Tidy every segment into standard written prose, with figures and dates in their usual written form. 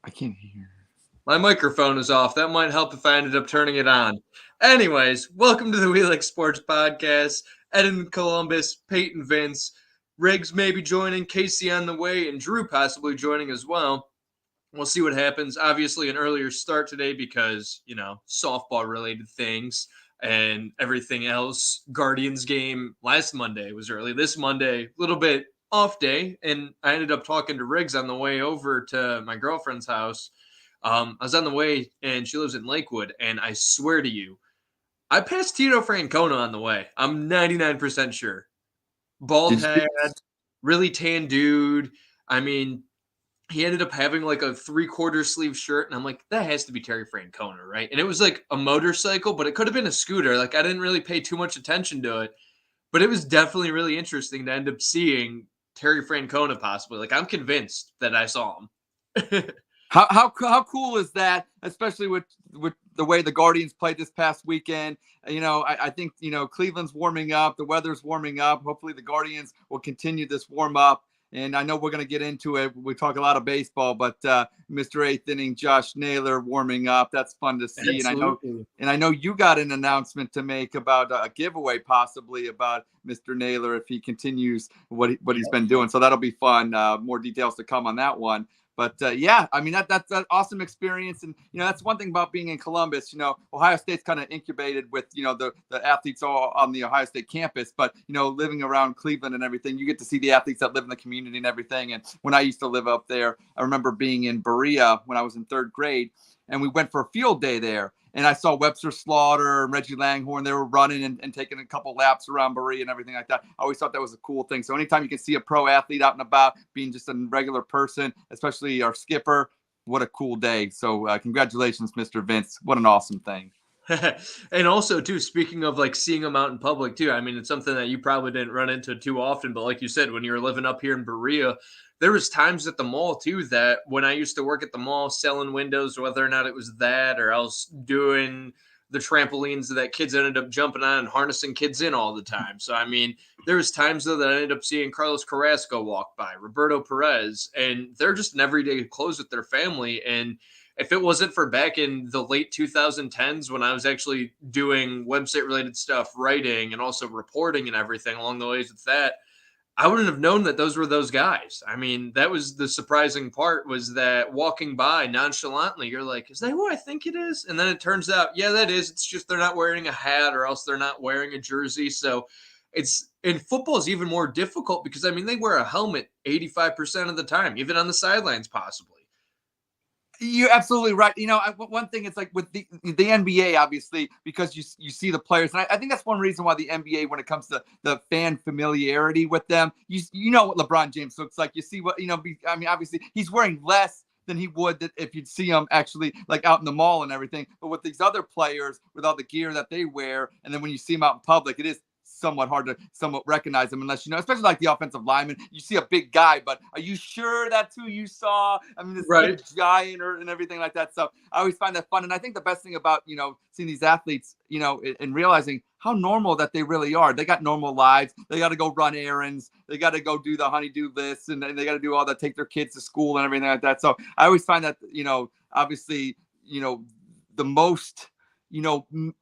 I can't hear. My microphone is off. That might help if I ended up turning it on. Anyways, welcome to the We Like Sportz Podcast. Ed in Columbus, Peyton Vince, Riggs maybe joining, Casey on the way, and Drew possibly joining as well. We'll see what happens. Obviously, an earlier start today because, softball related things and everything else. Guardians game last Monday was early. This Monday, a little bit off day. And I ended up talking to Riggs on the way over to my girlfriend's house. I was on the way and she lives in Lakewood. And I swear to you, I passed Tito Francona on the way. I'm 99% sure. Bald head, really tan dude. I mean, he ended up having like a 3/4 sleeve shirt, and I'm like, that has to be Terry Francona, right? And it was like a motorcycle, but it could have been a scooter. Like, I didn't really pay too much attention to it, but it was definitely really interesting to end up seeing Terry Francona possibly. Like, I'm convinced that I saw him. How cool is that, especially with the way the Guardians played this past weekend? I think, Cleveland's warming up. The weather's warming up. Hopefully the Guardians will continue this warm up. And I know we're going to get into it. We talk a lot of baseball, but Mr. Eighth Inning, Josh Naylor warming up. That's fun to see. Absolutely. And I know you got an announcement to make about a giveaway possibly about Mr. Naylor if he continues what he's been doing. So that'll be fun. More details to come on that one. But I mean, that's an awesome experience. And, that's one thing about being in Columbus. Ohio State's kind of incubated with, the athletes all on the Ohio State campus. But, living around Cleveland and everything, you get to see the athletes that live in the community and everything. And when I used to live up there, I remember being in Berea when I was in third grade. And we went for a field day there. And I saw Webster Slaughter and Reggie Langhorne. They were running and taking a couple laps around Berea and everything like that. I always thought that was a cool thing. So anytime you can see a pro athlete out and about being just a regular person, especially our skipper, what a cool day. So congratulations, Mr. Vince. What an awesome thing. And also, too, speaking of like seeing them out in public, too, I mean, it's something that you probably didn't run into too often. But like you said, when you were living up here in Berea, there was times at the mall, too, that when I used to work at the mall selling windows, whether or not it was that or else doing the trampolines that kids ended up jumping on and harnessing kids in all the time. So, I mean, there was times, though, that I ended up seeing Carlos Carrasco walk by, Roberto Perez, and they're just in everyday clothes with their family. And if it wasn't for back in the late 2010s when I was actually doing website-related stuff, writing, and also reporting and everything along the ways with that, I wouldn't have known that those were those guys. I mean, that was the surprising part, was that walking by nonchalantly, you're like, is that who I think it is? And then it turns out, yeah, that is. It's just they're not wearing a hat or else they're not wearing a jersey. So football is even more difficult because, I mean, they wear a helmet 85% of the time, even on the sidelines possibly. You're absolutely right. One thing it's like with the NBA, obviously, because you see the players, and I think that's one reason why the NBA, when it comes to the fan familiarity with them, you know what LeBron James looks like. You see what I mean, obviously, he's wearing less than he would if you'd see him actually like out in the mall and everything. But with these other players, with all the gear that they wear, and then when you see them out in public, it is somewhat hard to recognize them unless especially like the offensive lineman. You see a big guy, but are you sure that's who you saw? I mean, this right. Giant and everything like that. So I always find that fun. And I think the best thing about, seeing these athletes, and realizing how normal that they really are. They got normal lives. They got to go run errands. They got to go do the honey-do list, and they got to do all that, take their kids to school and everything like that. So I always find that, obviously, the most,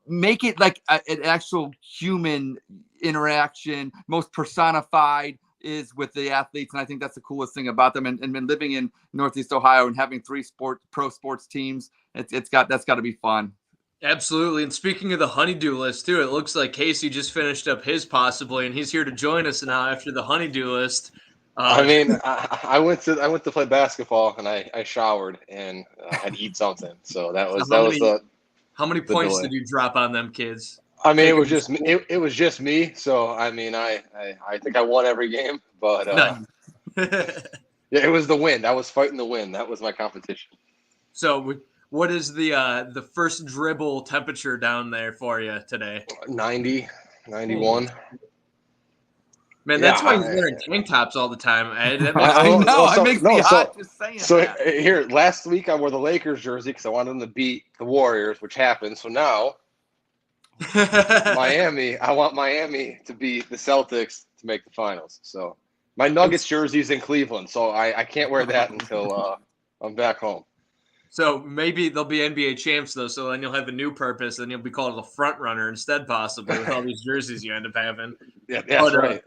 make it like an actual human interaction, most personified is with the athletes. And I think that's the coolest thing about them. And living in Northeast Ohio and having 3 pro sports teams, that's got to be fun. Absolutely. And speaking of the honeydew list too, it looks like Casey just finished up his possibly, and he's here to join us now after the honeydew list. I mean, I went to play basketball and I showered and I'd eat something. So that was how many points did you drop on them kids? I mean, it was just me. So I mean, I think I won every game, but yeah, it was the wind. I was fighting the wind. That was my competition. So what is the first dribble temperature down there for you today? 90, 91. Man, that's why he's wearing tank tops all the time. It makes me hot just saying that. So here, last week I wore the Lakers jersey because I wanted them to beat the Warriors, which happened. So now, I want Miami to beat the Celtics to make the finals. So my Nuggets jersey's in Cleveland, so I can't wear that until I'm back home. So maybe they'll be NBA champs, though, so then you'll have a new purpose, and you'll be called a front runner instead, possibly, with all these jerseys you end up having. Yeah, that's right.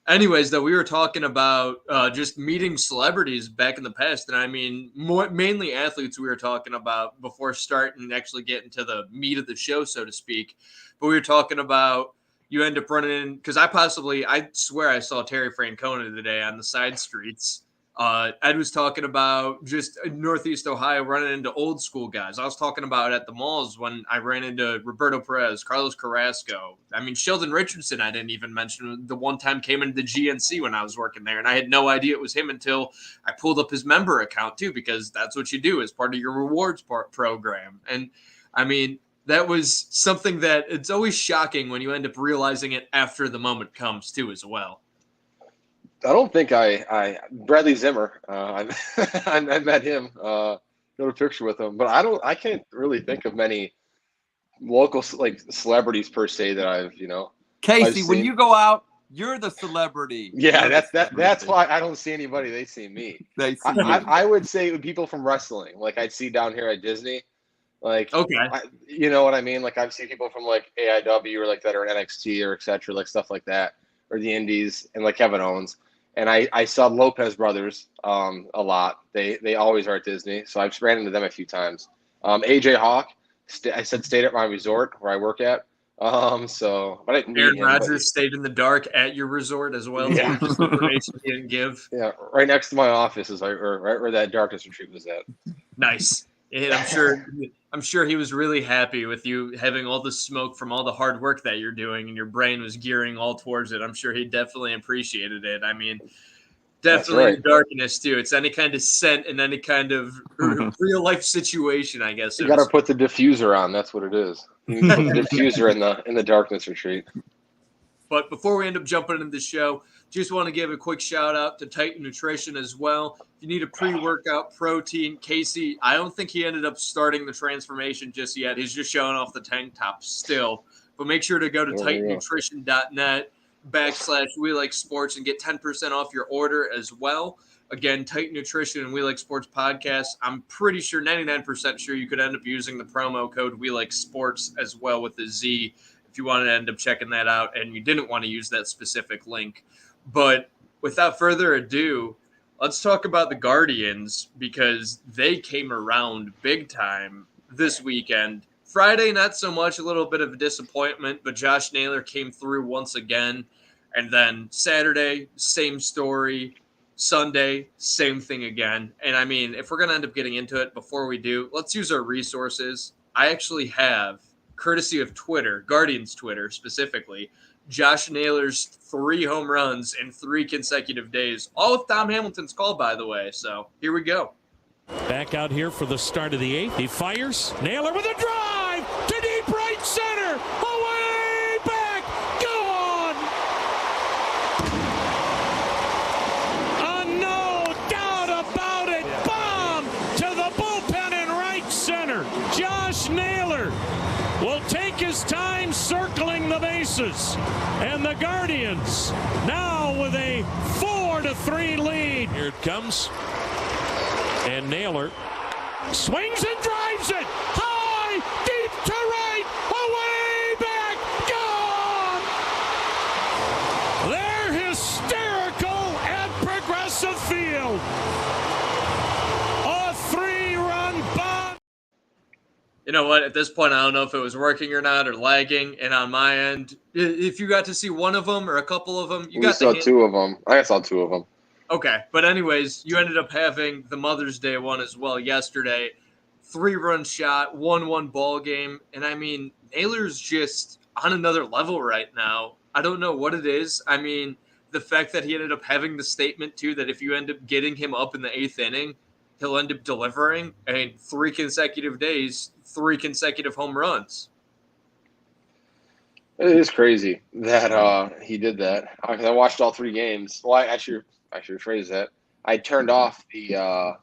Anyways, though, we were talking about just meeting celebrities back in the past, and I mean, mainly athletes we were talking about before starting and actually getting to the meat of the show, so to speak. But we were talking about you end up running in, because I swear I saw Terry Francona today on the side streets. Ed was talking about just Northeast Ohio running into old school guys. I was talking about at the malls when I ran into Roberto Perez, Carlos Carrasco. I mean, Sheldon Richardson, I didn't even mention. The one time came into the GNC when I was working there, and I had no idea it was him until I pulled up his member account, too, because that's what you do as part of your rewards program. And, I mean, that was something that it's always shocking when you end up realizing it after the moment comes, too, as well. I don't think Bradley Zimmer. I met him. Got a picture with him, but I can't really think of many local like celebrities per se that I've Casey, when you go out, you're the celebrity. Yeah, that's why I don't see anybody. They see me. They see you. I would say people from wrestling, like I'd see down here at Disney. Like, okay, you know what I mean? Like I've seen people from like AIW or like that or NXT or etc. like stuff like that, or the Indies and like Kevin Owens. And I saw Lopez brothers a lot. They always are at Disney, so I've ran into them a few times. AJ Hawk, I said stayed at my resort where I work at. So, but I didn't. Aaron Rodgers stayed in the dark at your resort as well. Yeah, just information he didn't give. Yeah, right next to my office is right where that darkness retreat was at. Nice. And I'm sure he was really happy with you having all the smoke from all the hard work that you're doing, and your brain was gearing all towards it. I'm sure he definitely appreciated it. I mean, definitely right. In darkness too. It's any kind of scent in any kind of real life situation, I guess. You got to put the diffuser on. That's what it is. You put the diffuser in the darkness retreat. But before we end up jumping into the show, just want to give a quick shout out to Titan Nutrition as well. If you need a pre-workout protein, Casey, I don't think he ended up starting the transformation just yet. He's just showing off the tank top still. But make sure to go to titannutrition.net/We Like Sportz and get 10% off your order as well. Again, Titan Nutrition and We Like Sportz Podcast. I'm pretty sure, 99% sure, you could end up using the promo code We Like Sportz as well with the Z if you wanted to end up checking that out and you didn't want to use that specific link. But without further ado, let's talk about the Guardians because they came around big time this weekend. Friday, not so much, a little bit of a disappointment, but Josh Naylor came through once again. And then Saturday, same story. Sunday, same thing again. And I mean, if we're going to end up getting into it, before we do, let's use our resources. I actually have, courtesy of Twitter, Guardians Twitter specifically, Josh Naylor's 3 home runs in 3 consecutive days, all with Tom Hamilton's call, by the way. So here we go. Back out here for the start of the 8th. He fires. Naylor with a drive to deep right center. Away back. Gone. No doubt about it. Bomb to the bullpen in right center. Josh Naylor will take his time circling the bases. And the Guardians now with a 4-3 lead. Here it comes. And Naylor swings and drives it. High, deep to right, away back, gone. They're hysterical at Progressive Field. A 3-run bomb. You know what? At this point, I don't know if it was working or not or lagging. And on my end, if you got to see one of them or a couple of them, we saw 2 of them. I saw 2 of them. Okay, but anyways, you ended up having the Mother's Day one as well yesterday. 3-run shot, 1-1 ball game. And I mean, Naylor's just on another level right now. I don't know what it is. I mean, the fact that he ended up having the statement, too, that if you end up getting him up in the 8th inning, he'll end up delivering. And 3 consecutive days, 3 consecutive home runs. It is crazy that he did that. I watched all 3 games. Well, I should rephrase that. I turned off the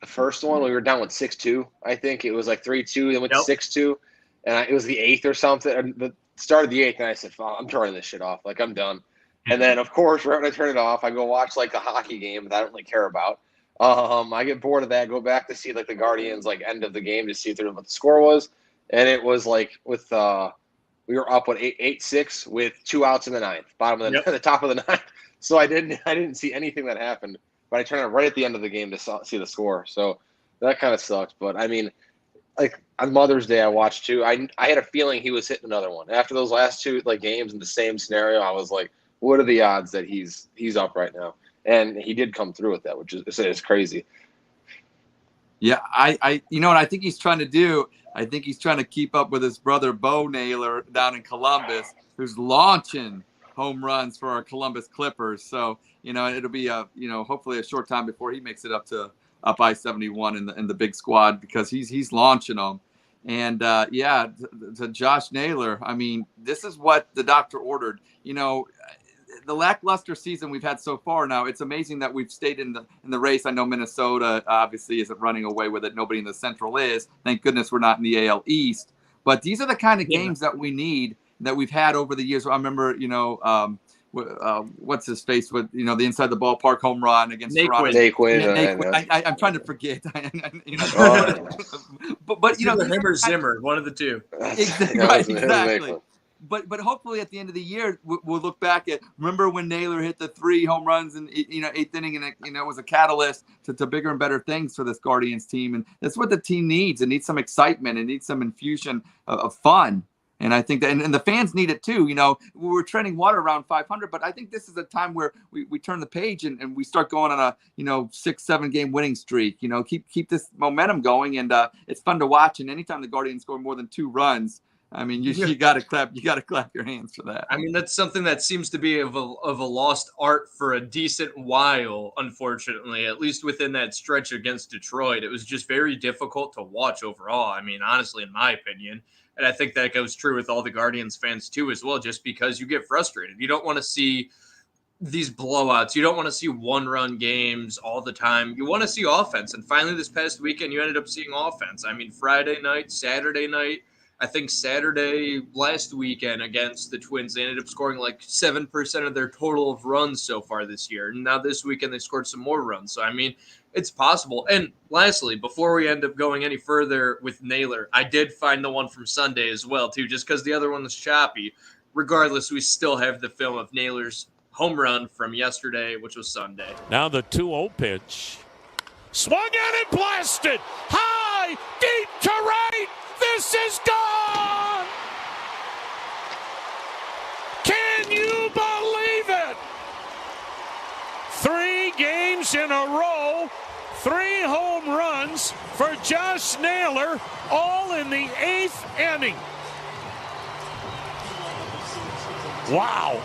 first one. We were down with 6-2. I think it was like 3-2. Then went to 6-2, and it was the 8th or something. The start of the 8th, and I said, "I'm turning this shit off. Like I'm done." And then, of course, right when I turn it off, I go watch like a hockey game that I don't really care about. I get bored of that. Go back to see like the Guardians like end of the game to see what the score was, and it was like with we were up 8-6 with 2 outs in the ninth, bottom of the top of the ninth. So I didn't see anything that happened, but I turned it right at the end of the game to see the score. So that kind of sucks. But I mean, like on Mother's Day, I watched too. I had a feeling he was hitting another one after those last 2 like games in the same scenario. I was like, what are the odds that he's up right now? And he did come through with that, which is crazy. Yeah, I you know what I think he's trying to do? I think he's trying to keep up with his brother Bo Naylor down in Columbus, who's launching home runs for our Columbus Clippers. So, it'll be hopefully a short time before he makes it up I-71 in the big squad, because he's launching them. And to Josh Naylor, I mean, this is what the doctor ordered. The lackluster season we've had so far now, it's amazing that we've stayed in the race. I know Minnesota obviously isn't running away with it. Nobody in the Central is. Thank goodness we're not in the AL East. But these are the kind of games that we need, that we've had over the years. I remember, what's his face with, the inside the ballpark home run against Toronto. Naquin. I'm trying to forget. But him or Zimmer, one of the two. Exactly. But hopefully at the end of the year, we'll look back at, remember when Naylor hit the 3 home runs in 8th inning, and it was a catalyst to bigger and better things for this Guardians team. And that's what the team needs. It needs some excitement. It needs some infusion of fun. And I think that, and the fans need it too. We're treading water around 500, but I think this is a time where we turn the page and we start going on a 6-7 game winning streak. Keep this momentum going, and it's fun to watch. And anytime the Guardians score more than 2 runs, I mean, you got to clap. You got to clap your hands for that. I mean, that's something that seems to be of a lost art for a decent while, unfortunately, at least within that stretch against Detroit. It was just very difficult to watch overall. I mean, honestly, in my opinion. And I think that goes true with all the Guardians fans too, as well, just because you get frustrated. You don't want to see these blowouts. You don't want to see 1-run games all the time. You want to see offense. And finally, this past weekend, you ended up seeing offense. I mean, Friday night, Saturday night. I think Saturday last weekend against the Twins, they ended up scoring like 7% of their total of runs so far this year. And now this weekend, they scored some more runs. So, I mean, it's possible. And lastly, before we end up going any further with Naylor, I did find the one from Sunday as well, too, just because the other one was choppy. Regardless, we still have the film of Naylor's home run from yesterday, which was Sunday. Now the 2-0 pitch. Swung at and blasted. High, deep to right. This is gone! Can you believe it? 3 games in a row, 3 home runs for Josh Naylor, all in the 8th inning. Wow.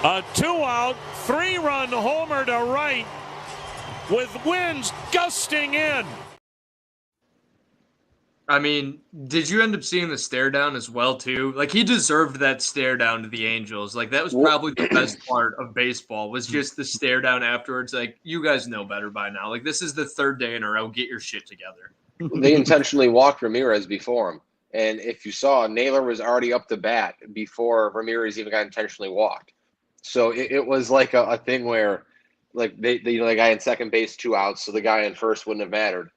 A 2-out, 3-run homer to right with winds gusting in. I mean, did you end up seeing the stare down as well, too? Like, he deserved that stare down to the Angels. Like, that was probably the best part of baseball, was just the stare down afterwards. Like, you guys know better by now. Like, this is the 3rd day in a row. Get your shit together. They intentionally walked Ramirez before him. And if you saw, Naylor was already up to bat before Ramirez even got intentionally walked. So it was like a thing where, like, the guy in second base, 2 outs, so the guy in first wouldn't have mattered.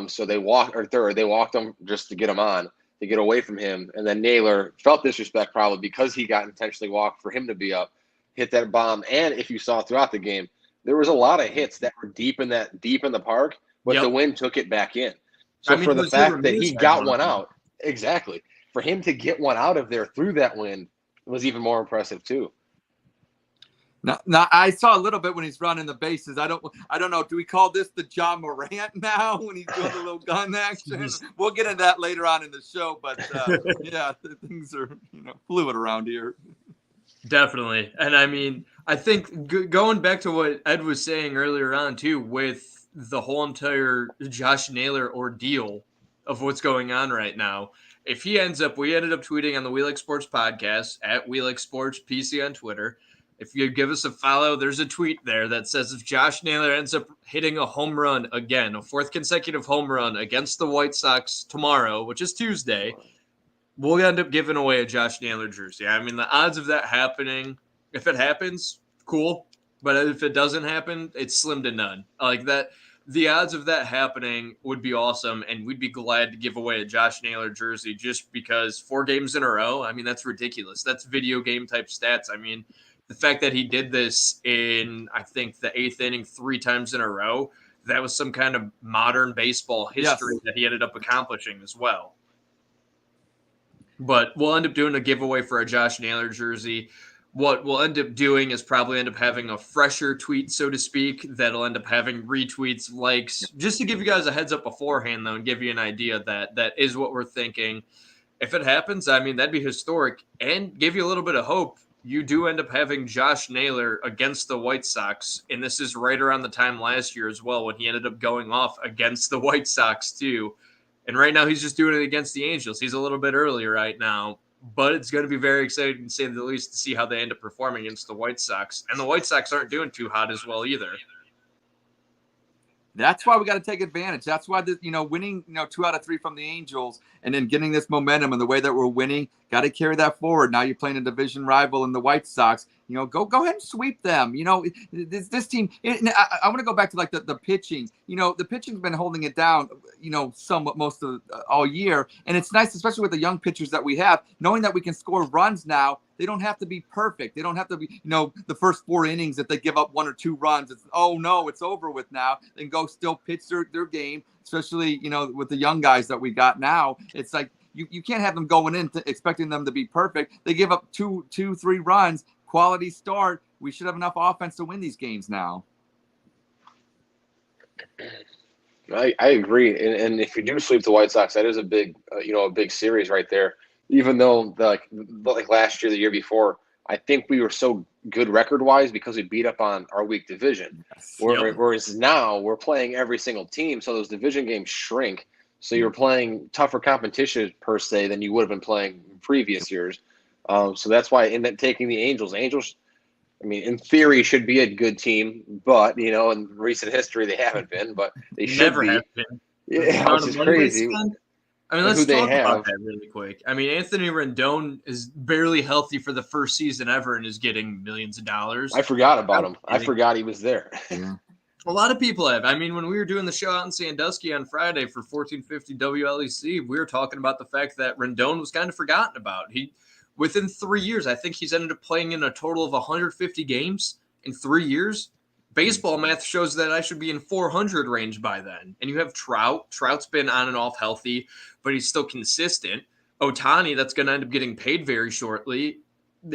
So they walked him just to get him on, to get away from him. And then Naylor felt disrespect probably because he got intentionally walked for him to be up, hit that bomb. And if you saw throughout the game, there was a lot of hits that were deep in the park, but the wind took it back in. So for the fact that he got one out, exactly, for him to get one out of there through that wind was even more impressive too. Now, I saw a little bit when he's running the bases. I don't know. Do we call this the John Morant now when he's doing the little gun action? We'll get into that later on in the show. But things are fluid around here. Definitely, and I mean, I think going back to what Ed was saying earlier on too, with the whole entire Josh Naylor ordeal of what's going on right now. If he we ended up tweeting on the We Like Sportz podcast at We Like Sportz PC on Twitter. If you give us a follow, there's a tweet there that says if Josh Naylor ends up hitting a home run again, a 4th consecutive home run against the White Sox tomorrow, which is Tuesday, we'll end up giving away a Josh Naylor jersey. I mean, the odds of that happening, if it happens, cool. But if it doesn't happen, it's slim to none. Like that, the odds of that happening would be awesome, and we'd be glad to give away a Josh Naylor jersey just because 4 games in a row. I mean, that's ridiculous. That's video game type stats. I mean, the fact that he did this in, I think, the 8th inning 3 times in a row, that was some kind of modern baseball history that he ended up accomplishing as well. But we'll end up doing a giveaway for a Josh Naylor jersey. What we'll end up doing is probably end up having a fresher tweet, so to speak, that'll end up having retweets, likes, just to give you guys a heads up beforehand, though, and give you an idea that that is what we're thinking. If it happens, I mean, that'd be historic and give you a little bit of hope. You do end up having Josh Naylor against the White Sox, and this is right around the time last year as well when he ended up going off against the White Sox too. And right now he's just doing it against the Angels. He's a little bit early right now. But it's going to be very exciting, to say the least, to see how they end up performing against the White Sox. And the White Sox aren't doing too hot as well either. That's why we got to take advantage. That's why, winning, 2 out of 3 from the Angels and then getting this momentum and the way that we're winning, got to carry that forward. Now you're playing a division rival in the White Sox. Go ahead and sweep them. This team. I want to go back to like the pitching. The pitching's been holding it down. Somewhat most of all year, and it's nice, especially with the young pitchers that we have, knowing that we can score runs now. They don't have to be perfect. They don't have to be, the first 4 innings if they give up 1 or 2 runs. It's it's over with now. They can go still pitch their game, especially with the young guys that we got now. It's like you can't have them going in expecting them to be perfect. They give up 2, 3 runs. Quality start. We should have enough offense to win these games now. I agree, and if you do sweep the White Sox, that is a big, a big series right there. Even though like last year, the year before, I think we were so good record-wise because we beat up on our weak division. Yes. Whereas now we're playing every single team, so those division games shrink. So you're playing tougher competition per se than you would have been playing in previous years. So that's why taking the Angels, I mean, in theory, should be a good team, but in recent history they haven't been. But they should Never be. have been. Yeah, which is crazy. I mean, let's talk about that really quick. I mean, Anthony Rendon is barely healthy for the first season ever and is getting millions of dollars. I forgot about him. I forgot he was there. Yeah. A lot of people have. I mean, when we were doing the show out in Sandusky on Friday for 1450 WLEC, we were talking about the fact that Rendon was kind of forgotten about. Within 3 years, I think he's ended up playing in a total of 150 games in 3 years. Baseball math shows that I should be in 400 range by then. And you have Trout. Trout's been on and off healthy, but he's still consistent. Ohtani, that's going to end up getting paid very shortly.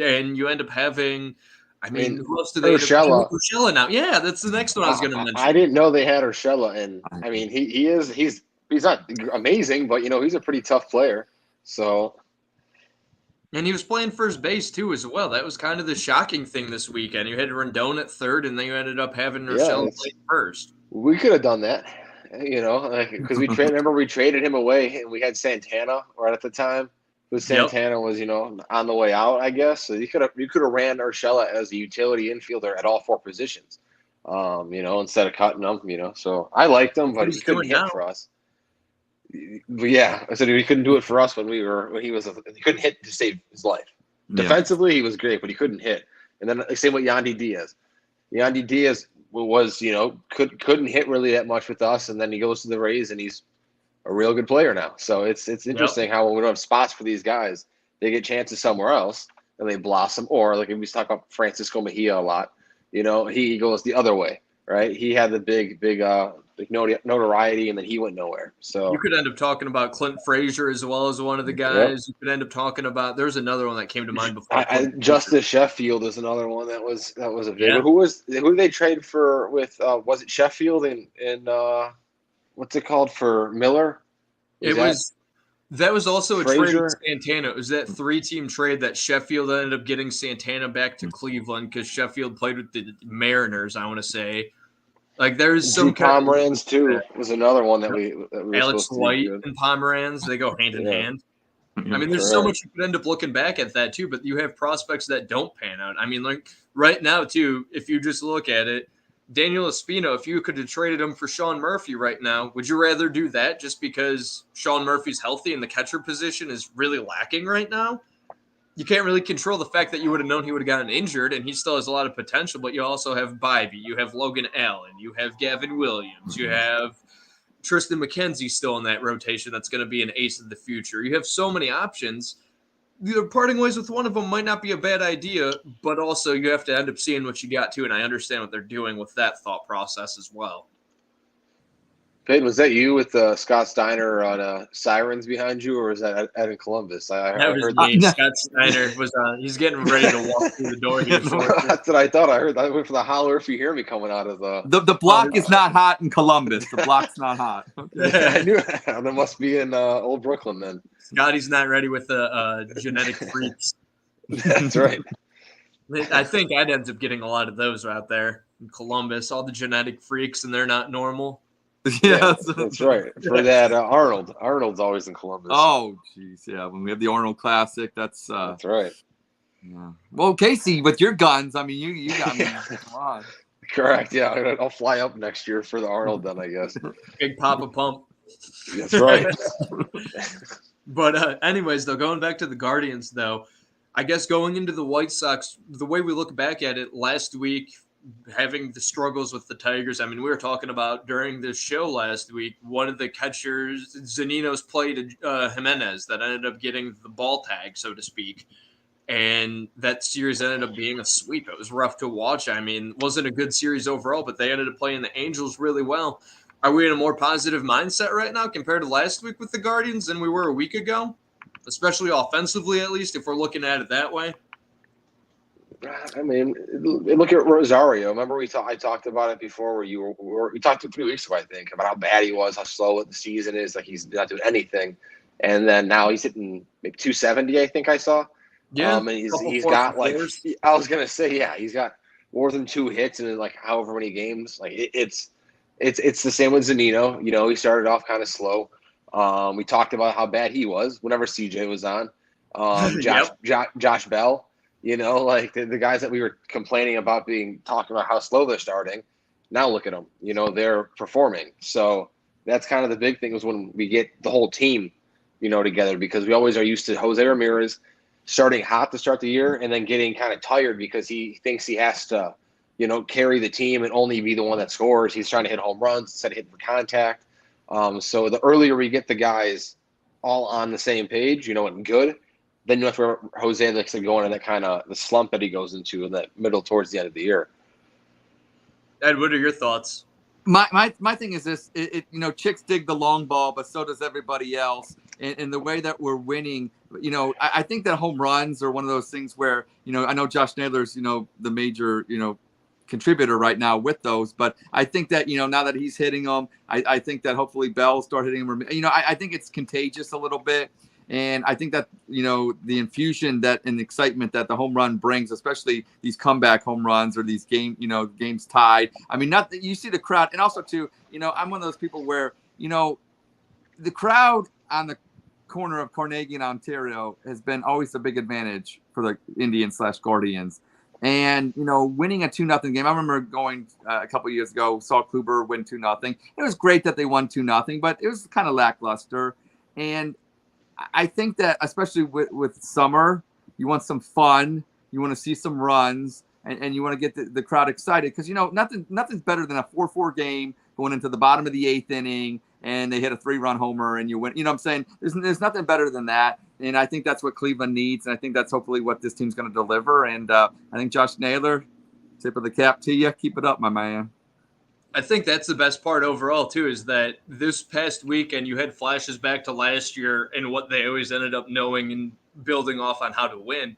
And you end up having, who else do they Urshela. Urshela now. Yeah, that's the next one I was going to mention. I didn't know they had Urshela. And, I mean, he's not amazing, but, he's a pretty tough player. So... And he was playing first base, too, as well. That was kind of the shocking thing this weekend. You had Rendon at third, and then you ended up having Urshela play first. We could have done that, because we traded him away, and we had Santana right at the time. Because Santana was, on the way out, I guess. So you could have ran Urshela as a utility infielder at all 4 positions, instead of cutting him, So I liked him, but he couldn't hit for us. Yeah, I said he couldn't do it for us he couldn't hit to save his life. Yeah. Defensively, he was great, but he couldn't hit. And then same with Yandy Diaz. Yandy Diaz was, couldn't hit really that much with us, and then he goes to the Rays, and he's a real good player now. So it's interesting how when we don't have spots for these guys, they get chances somewhere else and they blossom. Or like we talk about Francisco Mejia a lot, he goes the other way, right? He had the big notoriety, and then he went nowhere. So you could end up talking about Clint Frazier as well as one of the guys. Yep. You could end up talking about. There's another one that came to mind before. Justice Sheffield is another one that was a big one. Who did they trade for with? Was it Sheffield and what's it called for Miller? That was also Frazier? A trade with Santana. It was that 3-team trade that Sheffield ended up getting Santana back to Cleveland because Sheffield played with the Mariners, I want to say. Like there's some Pomeranz too was another one that we Alex White and Pomeranz, they go hand in hand. I mean, there's so much you could end up looking back at that too, but you have prospects that don't pan out. I mean, like right now too, if you just look at it, Daniel Espino, if you could have traded him for Sean Murphy right now, would you rather do that just because Sean Murphy's healthy and the catcher position is really lacking right now? you can't really control the fact that you would have known he would have gotten injured, and he still has a lot of potential, but you also have Bivey, you have Logan Allen, you have Gavin Williams, you have Tristan McKenzie still in that rotation that's going to be an ace of the future. You have so many options. Parting ways with one of them might not be a bad idea, but also you have to end up seeing what you got to, and I understand what they're doing with that thought process as well. Peyton, was that you with Scott Steiner on Sirens behind you, or was that Ed in Columbus? I was me. Scott Steiner was he's getting ready to walk through the door here. That's what I thought. I heard. I went for the holler if you hear me coming out of the block is not hot in Columbus. The block's not hot. Okay. I knew that must be in Old Brooklyn then. Scotty's not ready with the genetic freaks. That's right. I think I'd end up getting a lot of those out there in Columbus. All the genetic freaks, and they're not normal. Yeah, that's right. For that, Arnold's always in Columbus. Oh, geez, yeah. When we have the Arnold Classic, that's right. Yeah. Well, Casey, with your guns, I mean, you got me. Come on. Correct. Yeah, I'll fly up next year for the Arnold then, I guess. Big Papa Pump. That's right. But anyways, though, going back to the Guardians, though, I guess going into the White Sox, the way we look back at it last week, having the struggles with the Tigers. I mean, we were talking about during the show last week, one of the catchers, Zaninos, played Jimenez that ended up getting the ball tag, so to speak. And that series ended up being a sweep. It was rough to watch. I mean, it wasn't a good series overall, but they ended up playing the Angels really well. Are we in a more positive mindset right now compared to last week with the Guardians than we were a week ago? Especially offensively, at least, if we're looking at it that way. I mean, look at Rosario. Remember I talked about it before where we talked 3 weeks ago, I think, about how bad he was, how slow the season is, like he's not doing anything. And then now he's hitting maybe 270, I think I saw. Yeah. And he's got like, I was going to say, yeah, he's got more than 2 hits in like however many games. Like it's the same with Zunino. You know, he started off kind of slow. We talked about how bad he was whenever CJ was on. Josh Bell. You know, like the guys that we were complaining about talking about how slow they're starting. Now look at them. You know, they're performing. So that's kind of the big thing is when we get the whole team, you know, together, because we always are used to Jose Ramirez starting hot to start the year and then getting kind of tired because he thinks he has to, you know, carry the team and only be the one that scores. He's trying to hit home runs instead of hitting for contact. So the earlier we get the guys all on the same page, you know, and good, then that's where Jose likes to go into that kind of the slump that he goes into in that middle towards the end of the year. Ed, what are your thoughts? My thing is this: you know, chicks dig the long ball, but so does everybody else. And the way that we're winning, you know, I think that home runs are one of those things where, you know, I know Josh Naylor's, you know, the major, you know, contributor right now with those, but I think that, you know, now that he's hitting them, I think that hopefully Bell will start hitting them. You know, I think it's contagious a little bit. And I think that, you know, the infusion that and the excitement that the home run brings, especially these comeback home runs or these games tied. I mean, not that you see the crowd. And also, too, you know, I'm one of those people where, you know, the crowd on the corner of Carnegie and Ontario has been always a big advantage for the Indians/Guardians. And, you know, winning a 2-0 game. I remember going a couple of years ago, saw Kluber win 2-0. It was great that they won 2-0, but it was kind of lackluster. And I think that especially with summer, you want some fun, you want to see some runs, and you want to get the crowd excited because, you know, nothing's better than a 4-4 game going into the bottom of the 8th inning and they hit a 3-run homer and you win. You know what I'm saying? There's nothing better than that. And I think that's what Cleveland needs. And I think that's hopefully what this team's going to deliver. And I think Josh Naylor, tip of the cap to you. Keep it up, my man. I think that's the best part overall, too, is that this past weekend you had flashes back to last year and what they always ended up knowing and building off on how to win.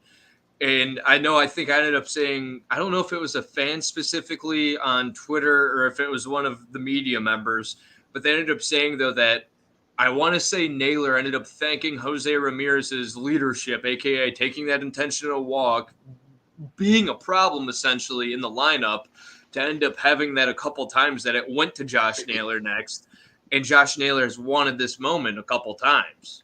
And I think I ended up saying, I don't know if it was a fan specifically on Twitter or if it was one of the media members, but they ended up saying, though, that I want to say Naylor ended up thanking Jose Ramirez's leadership, a.k.a. taking that intentional walk, being a problem essentially in the lineup, to end up having that a couple times that it went to Josh Naylor next. And Josh Naylor has wanted this moment a couple times.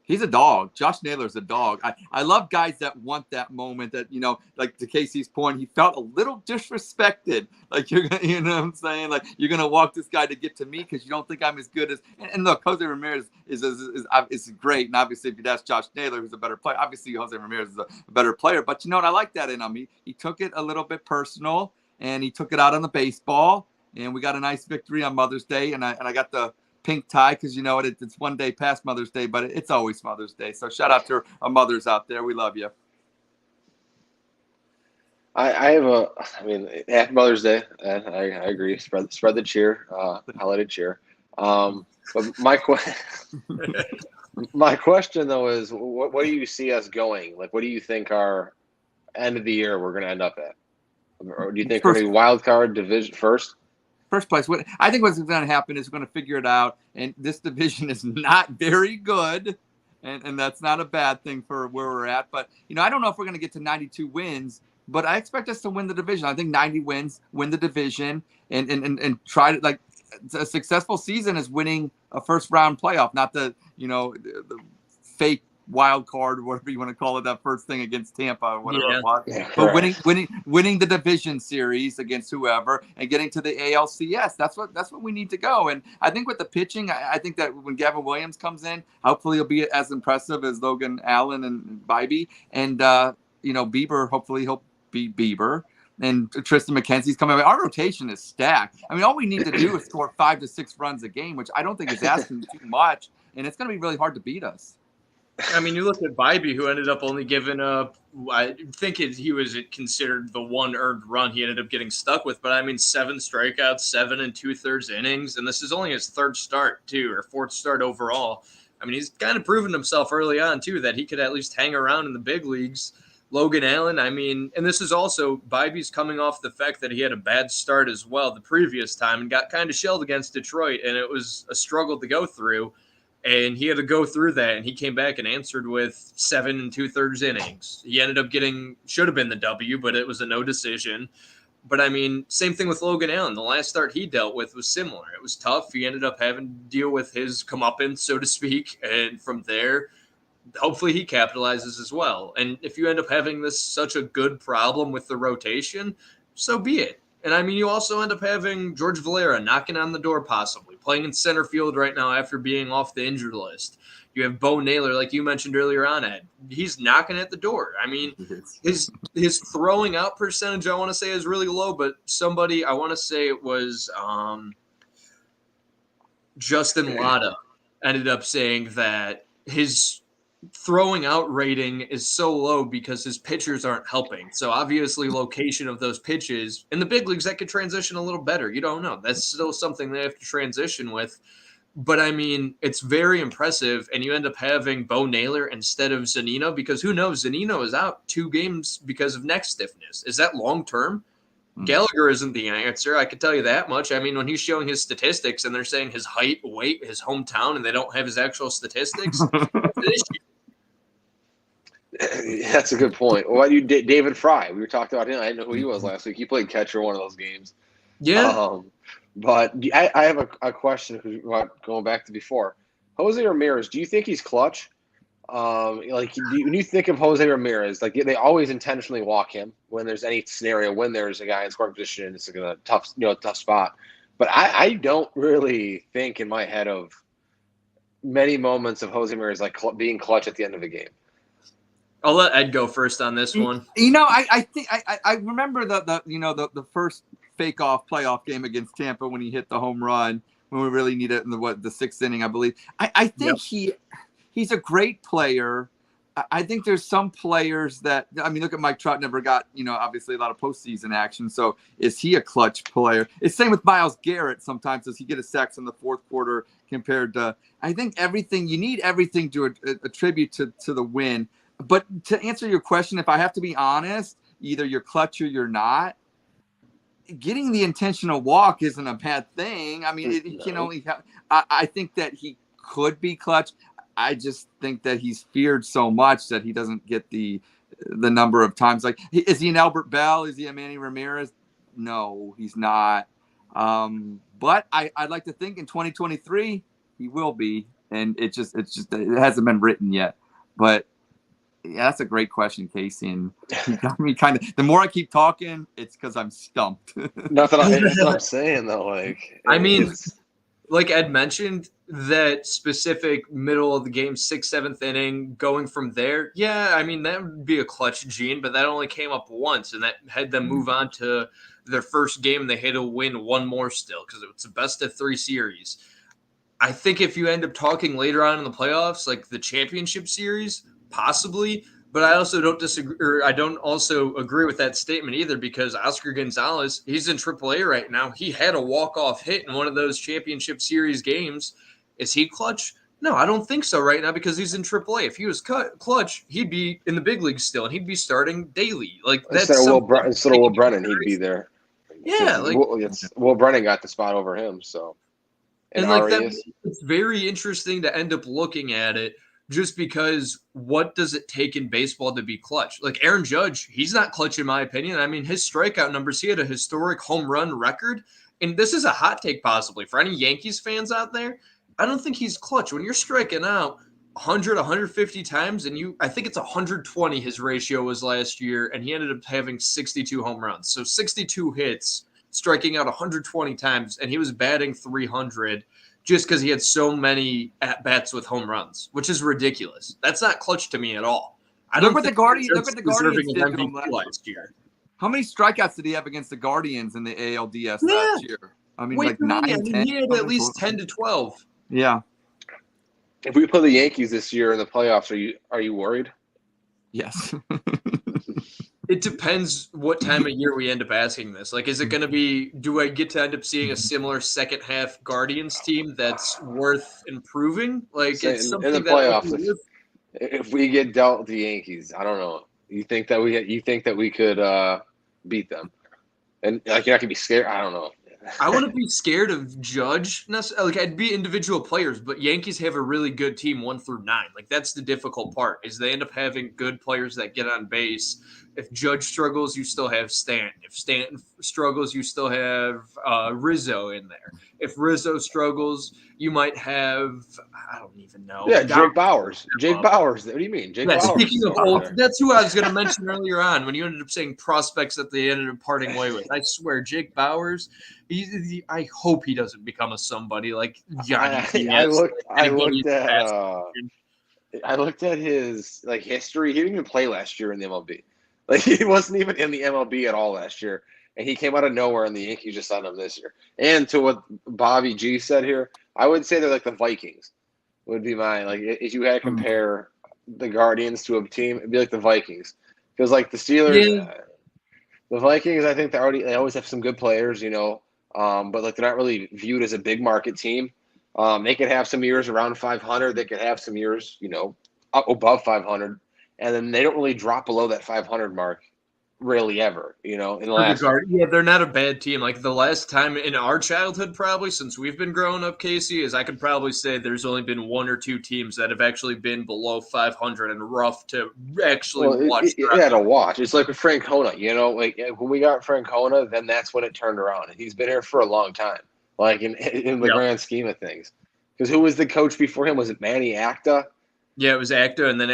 He's a dog. Josh Naylor's a dog. I love guys that want that moment that, like to Casey's point, he felt a little disrespected. Like, you're gonna, you know what I'm saying? Like, you're going to walk this guy to get to me because you don't think I'm as good as, and look, Jose Ramirez is great. And obviously if you'd ask Josh Naylor, who's a better player, obviously Jose Ramirez is a better player, but you know what? I like that in him. He took it a little bit personal and he took it out on the baseball, and we got a nice victory on Mother's Day. And I got the pink tie because it's one day past Mother's Day, but it's always Mother's Day. So shout out to our mothers out there. We love you. Happy Mother's Day. I agree. Spread the cheer. Highlighted cheer. But my question though is, what do you see us going? Like, what do you think our end of the year we're going to end up at? Or do you think we're going to be wild card division first? First place. I think what's going to happen is we're going to figure it out. And this division is not very good. And that's not a bad thing for where we're at. But, I don't know if we're going to get to 92 wins, but I expect us to win the division. I think 90 wins, win the division, and try to, like, a successful season is winning a first round playoff, not the fake wild card or whatever you want to call it, that first thing against Tampa or whatever it was. Yeah, but winning the division series against whoever and getting to the ALCS, that's what we need to go. And I think with the pitching, I think that when Gavin Williams comes in, hopefully he'll be as impressive as Logan Allen and Bibee. And Bieber, hopefully he'll beat Bieber. And Tristan McKenzie's coming. Our rotation is stacked. I mean, all we need to do is score 5 to 6 runs a game, which I don't think is asking too much. And it's going to be really hard to beat us. I mean, you look at Bibee, who ended up only giving up, I think he was considered the one earned run he ended up getting stuck with. But, 7 strikeouts, 7 2/3 innings. And this is only his 3rd start, too, or 4th start overall. He's kind of proven himself early on, too, that he could at least hang around in the big leagues. Logan Allen, and this is also, Bibee's coming off the fact that he had a bad start as well the previous time and got kind of shelled against Detroit, and it was a struggle to go through. And he had to go through that, and he came back and answered with 7 2/3 innings. He ended up should have been the W, but it was a no decision. But, same thing with Logan Allen. The last start he dealt with was similar. It was tough. He ended up having to deal with his comeuppance, so to speak. And from there, hopefully he capitalizes as well. And if you end up having such a good problem with the rotation, so be it. And you also end up having George Valera knocking on the door, possibly playing in center field right now after being off the injured list. You have Bo Naylor, like you mentioned earlier on, Ed. He's knocking at the door. His throwing out percentage, I want to say, is really low, but somebody, I want to say it was Justin Latta, ended up saying that his throwing out rating is so low because his pitchers aren't helping. So obviously location of those pitches in the big leagues, that could transition a little better. You don't know. That's still something they have to transition with. But it's very impressive. And you end up having Bo Naylor instead of Zunino, because who knows? Zunino is out 2 games because of neck stiffness. Is that long-term? Gallagher isn't the answer. I can tell you that much. When he's showing his statistics and they're saying his height, weight, his hometown, and they don't have his actual statistics, That's a good point. What do you, David Fry? We were talking about him. I didn't know who he was last week. He played catcher one of those games. Yeah. But I have a question going back to before. Jose Ramirez, do you think he's clutch? When you think of Jose Ramirez, they always intentionally walk him when there's any scenario when there's a guy in scoring position and it's a tough spot. But I don't really think in my head of many moments of Jose Ramirez being clutch at the end of the game. I'll let Ed go first on this one. I think I remember the first fake off playoff game against Tampa when he hit the home run when we really needed it in the 6th inning, I believe. I think he's a great player. I think there's some players that look at Mike Trout, never got obviously a lot of postseason action. So is he a clutch player? It's same with Myles Garrett. Sometimes does he get a sacks in the 4th quarter compared to? I think you need everything to attribute to the win. But to answer your question, if I have to be honest, either you're clutch or you're not. Getting the intentional walk isn't a bad thing. It can only have. I think that he could be clutch. I just think that he's feared so much that he doesn't get the number of times. Is he an Albert Bell? Is he a Manny Ramirez? No, he's not. But I'd like to think in 2023 he will be. and it hasn't been written yet. But yeah, that's a great question, Casey. And you got me kind of. The more I keep talking, it's because I'm stumped. That's what I'm saying, though. Like, I mean, like Ed mentioned, that specific middle of the game, 6th, 7th inning, going from there. Yeah, I mean, that would be a clutch gene, but that only came up once, and that had them move on to their first game. They had to win one more still because it's a best-of-3 series. I think if you end up talking later on in the playoffs, like the championship series, possibly, but I also don't disagree, or I don't also agree with that statement either, because Oscar Gonzalez, he's in AAA right now. He had a walk-off hit in one of those championship series games. Is he clutch? No, I don't think so right now because he's in AAA. If he was clutch, he'd be in the big leagues still, and he'd be starting daily. Like that's instead of Will Brennan, he'd be there. Yeah, like Will Brennan got the spot over him, so. And like that, it's very interesting to end up looking at it. Just because what does it take in baseball to be clutch? Like Aaron Judge, he's not clutch in my opinion. I mean, his strikeout numbers, he had a historic home run record. And this is a hot take possibly for any Yankees fans out there. I don't think he's clutch. When you're striking out 100, 150 times, and I think it's 120 his ratio was last year, and he ended up having 62 home runs. So 62 hits, striking out 120 times, and he was batting 300. Just because he had so many at-bats with home runs, which is ridiculous. That's not clutch to me at all. Look what the Guardians did last year. How many strikeouts did he have against the Guardians in the ALDS last year? I mean, like 9, 10. He had at least 10 to 12. Yeah. If we play the Yankees this year in the playoffs, are you worried? Yes. It depends what time of year we end up asking this. Like, is it going to be, do I get to end up seeing a similar second half Guardians team that's worth improving? Like, it's something in the playoffs. If we get dealt the Yankees, I don't know. You think that we could beat them? And like, you're not gonna be scared. I don't know. I wouldn't be scared of Judge necessarily. Like, I'd be individual players, but Yankees have a really good team 1 through 9. Like, that's the difficult part is they end up having good players that get on base. If Judge struggles, you still have Stanton. If Stanton struggles, you still have Rizzo in there. If Rizzo struggles, you might have I don't even know. Yeah, Jake Bauers. Jake Bauers. What do you mean, Jake Bauers? Speaking of old, that's who I was going to mention earlier on when you ended up saying prospects that they ended up parting way with. I swear, Jake Bauers. I hope he doesn't become a somebody like Johnny. I looked at his like history. He didn't even play last year in the MLB. Like he wasn't even in the MLB at all last year, and he came out of nowhere, and the Yankees just signed him this year. And to what Bobby G said here, I would say they're like the Vikings. Would be my like if you had to compare the Guardians to a team, it'd be like the Vikings because like the Steelers, the Vikings. I think they always have some good players, you know. But like they're not really viewed as a big market team. They could have some years around 500. They could have some years, you know, above 500, and then they don't really drop below that 500 mark, really ever. You know, in the last they're not a bad team. Like the last time in our childhood, probably since we've been growing up, Casey, is I could probably say there's only been 1 or 2 teams that have actually been below 500 and rough to actually watch. Yeah, to watch. It's like with Francona, you know, like when we got Francona, then that's when it turned around. And he's been here for a long time, like in the grand scheme of things. Because who was the coach before him? Was it Manny Acta? Yeah, it was Acta, and then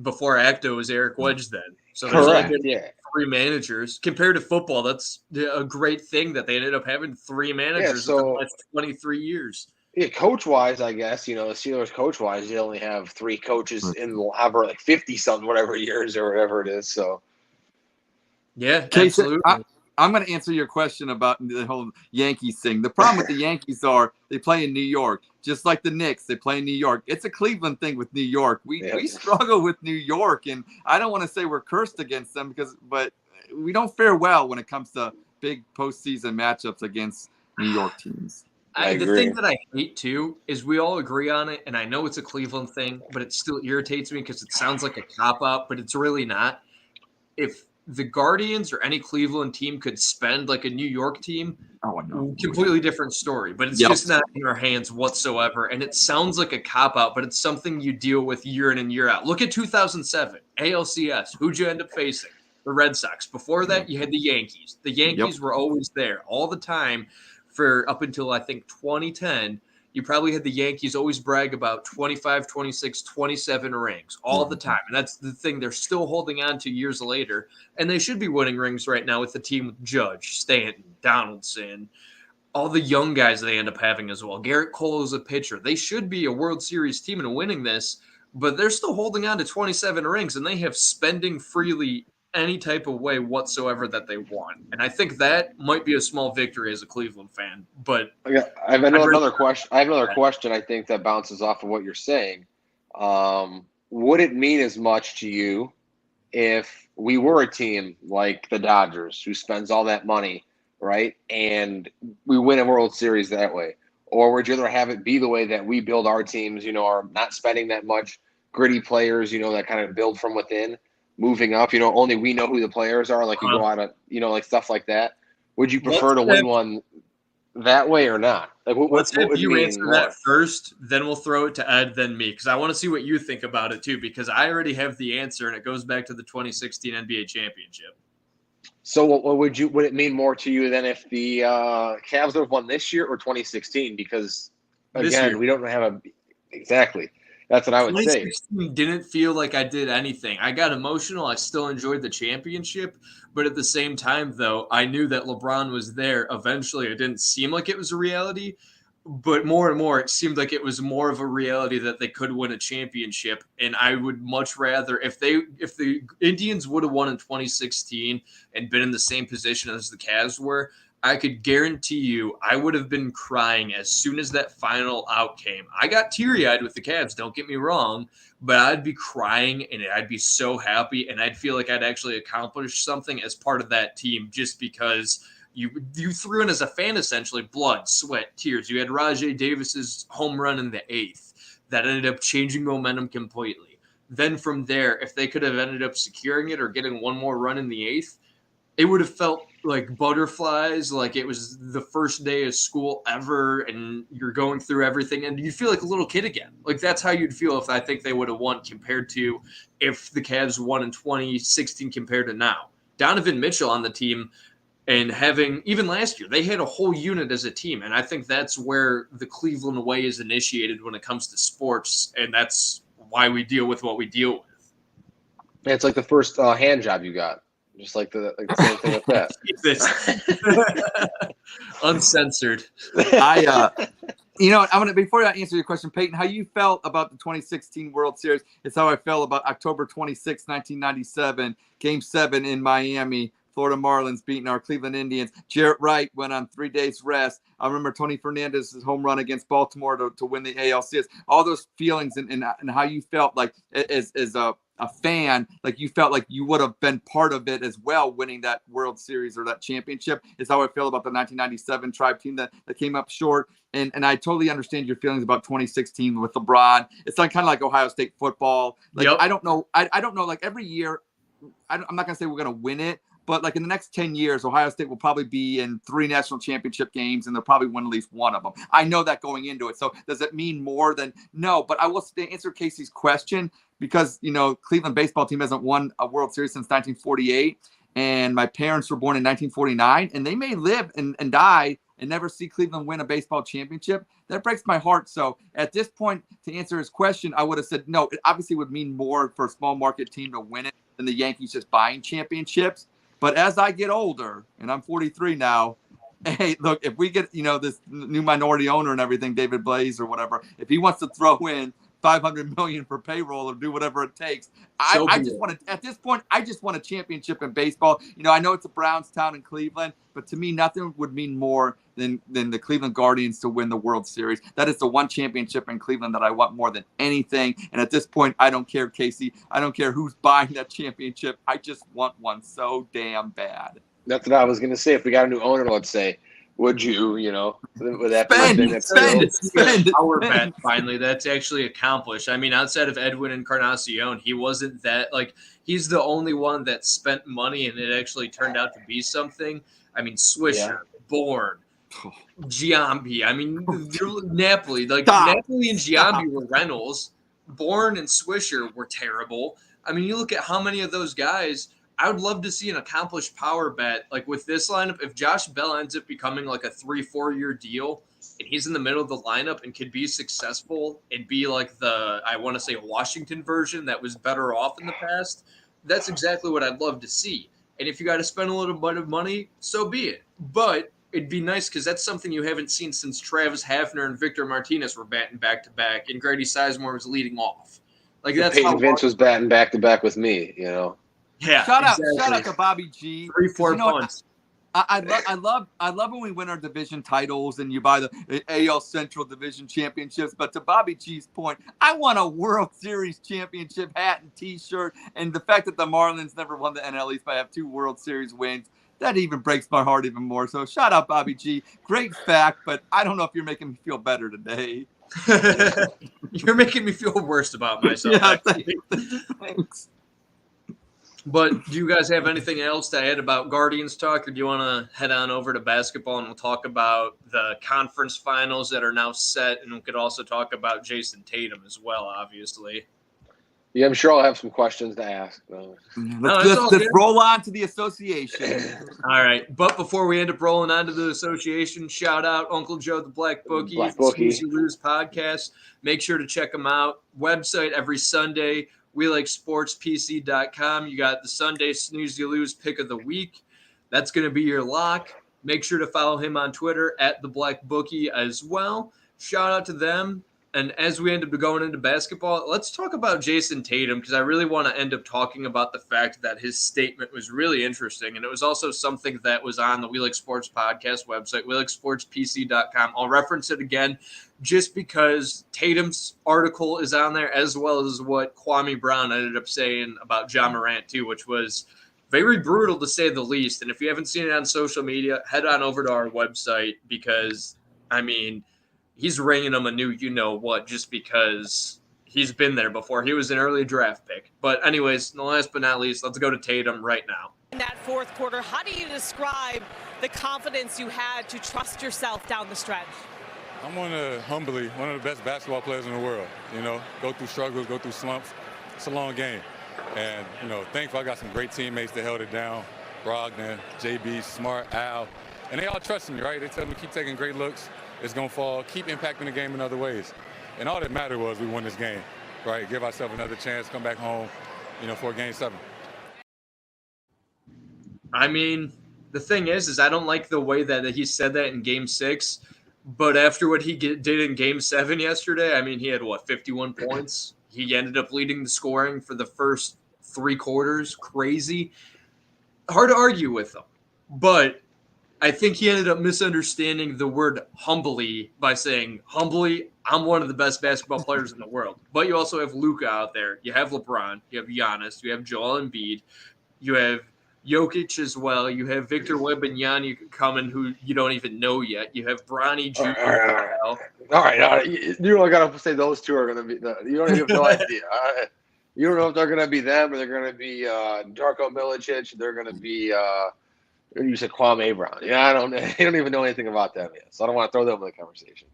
before Acta was Eric Wedge then. So there's only been 3 managers. Compared to football, that's a great thing that they ended up having 3 managers in the last 23 years. Yeah, coach-wise, I guess, you know, the Steelers coach-wise, they only have 3 coaches in however, like 50-something, whatever years or whatever it is. So, yeah, absolutely. I'm going to answer your question about the whole Yankees thing. The problem with the Yankees are they play in New York, just like the Knicks. They play in New York. It's a Cleveland thing with New York. We struggle with New York, and I don't want to say we're cursed against them but we don't fare well when it comes to big postseason matchups against New York teams. The thing that I hate too is we all agree on it, and I know it's a Cleveland thing, but it still irritates me because it sounds like a cop-out, but it's really not. If the Guardians or any Cleveland team could spend like a New York team, completely different story. But it's just not in our hands whatsoever. And it sounds like a cop-out, but it's something you deal with year in and year out. Look at 2007, ALCS. Who'd you end up facing? The Red Sox. Before that, you had the Yankees. The Yankees were always there all the time for up until, I think, 2010. you probably had the Yankees always brag about 25, 26, 27 rings all the time. And that's the thing they're still holding on to years later. And they should be winning rings right now with the team with Judge, Stanton, Donaldson, all the young guys they end up having as well. Garrett Cole is a pitcher. They should be a World Series team and winning this, but they're still holding on to 27 rings, and they have spending freely any type of way whatsoever that they want. And I think that might be a small victory as a Cleveland fan. But I have another question. I have another question I think that bounces off of what you're saying. Would it mean as much to you if we were a team like the Dodgers who spends all that money, right, and we win a World Series that way? Or would you rather have it be the way that we build our teams, are not spending that much, gritty players, that kind of build from within, moving up, only we know who the players are, like you go out of, like stuff like that. Would you prefer to win one that way or not? Like, what would you answer that first, then we'll throw it to Ed, then me, because I want to see what you think about it too, because I already have the answer, and it goes back to the 2016 NBA championship. So what would it mean more to you than if the Cavs would have won this year or 2016? Because again, we don't have exactly. That's what I would say. 2016 didn't feel like I did anything. I got emotional. I still enjoyed the championship. But at the same time, though, I knew that LeBron was there. Eventually, it didn't seem like it was a reality. But more and more, it seemed like it was more of a reality that they could win a championship. And I would much rather, if the Indians would have won in 2016 and been in the same position as the Cavs were, I could guarantee you I would have been crying as soon as that final out came. I got teary-eyed with the Cavs, don't get me wrong, but I'd be crying and I'd be so happy, and I'd feel like I'd actually accomplished something as part of that team just because you threw in as a fan essentially blood, sweat, tears. You had Rajai Davis's home run in the 8th that ended up changing momentum completely. Then from there, if they could have ended up securing it or getting one more run in the 8th, it would have felt like butterflies, like it was the first day of school ever, and you're going through everything, and you feel like a little kid again. Like, that's how you'd feel if I think they would have won compared to if the Cavs won in 2016 compared to now. Donovan Mitchell on the team, and having, even last year, they had a whole unit as a team, and I think that's where the Cleveland way is initiated when it comes to sports, and that's why we deal with what we deal with. It's like the first hand job you got. Just like the same thing with that. Uncensored. I'm gonna, before I answer your question, Peyton, how you felt about the 2016 World Series is how I felt about October 26, 1997, Game 7 in Miami. Florida Marlins beating our Cleveland Indians. Jarrett Wright went on 3 days rest. I remember Tony Fernandez's home run against Baltimore to win the ALCS. All those feelings and how you felt like as a fan, like you felt like you would have been part of it as well, winning that World Series or that championship, is how I feel about the 1997 Tribe team that came up short. And I totally understand your feelings about 2016 with LeBron. It's like kind of like Ohio State football. Like, yep. I don't know. Like every year, I'm not going to say we're going to win it, but like in the next 10 years, Ohio State will probably be in 3 national championship games, and they'll probably win at least one of them. I know that going into it. So does it mean more than no? But I will answer Casey's question because, Cleveland baseball team hasn't won a World Series since 1948. And my parents were born in 1949, and they may live and die and never see Cleveland win a baseball championship. That breaks my heart. So at this point, to answer his question, I would have said no. It obviously would mean more for a small market team to win it than the Yankees just buying championships. But as I get older, and I'm 43 now, hey, look, if we get, this new minority owner and everything, David Blaze or whatever, if he wants to throw in $500 million for payroll or do whatever it takes, I just want to, at this point, I just want a championship in baseball. I know it's a Browns town in Cleveland, but to me, nothing would mean more than the Cleveland Guardians to win the World Series. That is the one championship in Cleveland that I want more than anything. And at this point, I don't care, Casey. I don't care who's buying that championship. I just want one so damn bad. That's what I was going to say. If we got a new owner, let's say, would you, would that spend power bet finally? That's actually accomplished. I mean, outside of Edwin Encarnacion, he wasn't that, like, he's the only one that spent money and it actually turned out to be something. I mean, Swisher, Bourne, Giambi. I mean, Napoli. Napoli and Giambi were rentals. Bourne and Swisher were terrible. I mean, you look at how many of those guys. I would love to see an accomplished power bet. Like with this lineup, if Josh Bell ends up becoming like a 3-4 year deal, and he's in the middle of the lineup and could be successful and be like I want to say Washington version that was better off in the past, that's exactly what I'd love to see. And if you got to spend a little bit of money, so be it. But it'd be nice because that's something you haven't seen since Travis Hafner and Victor Martinez were batting back-to-back and Grady Sizemore was leading off. Like that's Peyton Vince was batting back-to-back with me, Yeah, shout out to Bobby G. 3-4 punts. I love when we win our division titles and you buy the AL Central Division championships. But to Bobby G's point, I want a World Series championship hat and T-shirt. And the fact that the Marlins never won the NL East, but have 2 World Series wins, that even breaks my heart even more. So shout out Bobby G. Great fact, but I don't know if you're making me feel better today. You're making me feel worse about myself. Yeah, thanks. But do you guys have anything else to add about Guardians talk, or do you want to head on over to basketball and we'll talk about the conference finals that are now set, and we could also talk about Jayson Tatum as well, obviously. Yeah, I'm sure I'll have some questions to ask. Let's roll on to the association. All right. But before we end up rolling on to the association, shout out Uncle Joe the Black Bookie, Snooze You Lose podcast. Make sure to check them out. Website every Sunday. We Like SportsPC.com. You got the Sunday Snooze You Lose pick of the week. That's going to be your lock. Make sure to follow him on Twitter at the Black Bookie as well. Shout out to them. And as we end up going into basketball, let's talk about Jayson Tatum, because I really want to end up talking about the fact that his statement was really interesting. And it was also something that was on the We Like Sportz podcast website, WeLikeSportsPC.com. I'll reference it again just because Tatum's article is on there, as well as what Kwame Brown ended up saying about Ja Morant too, which was very brutal to say the least. And if you haven't seen it on social media, head on over to our website because, I mean, he's ringing him a new you-know-what just because he's been there before. He was an early draft pick. But anyways, last but not least, let's go to Tatum right now. In that fourth quarter, how do you describe the confidence you had to trust yourself down the stretch? I'm one of the best basketball players in the world. Go through struggles, go through slumps. It's a long game. And, thankfully I got some great teammates that held it down. Brogdon, JB, Smart, Al. And they all trust me, right? They tell me keep taking great looks. It's going to fall. Keep impacting the game in other ways. And all that mattered was we won this game, right? Give ourselves another chance, come back home, for Game 7. I mean, the thing is I don't like the way that he said that in Game 6. But after what he did in Game 7 yesterday, I mean, he had, 51 points? He ended up leading the scoring for the first 3 quarters. Crazy. Hard to argue with him. But I think he ended up misunderstanding the word humbly by saying, humbly, I'm one of the best basketball players in the world. But you also have Luka out there. You have LeBron. You have Giannis. You have Joel Embiid. You have Jokic as well. You have Victor Wembanyama coming, who you don't even know yet. You have Bronny Jr. All right. You only got to say those 2 are going to be – you don't even have no idea. You don't know if they're going to be them or they're going to be Darko Milicic. They're going to be you said Kwame Brown. Yeah, I don't even know anything about them yet, so I don't want to throw them in the conversation.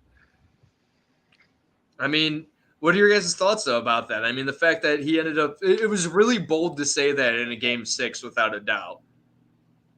I mean, what are your guys' thoughts, though, about that? I mean, the fact that he ended up – it was really bold to say that in a Game 6 without a doubt.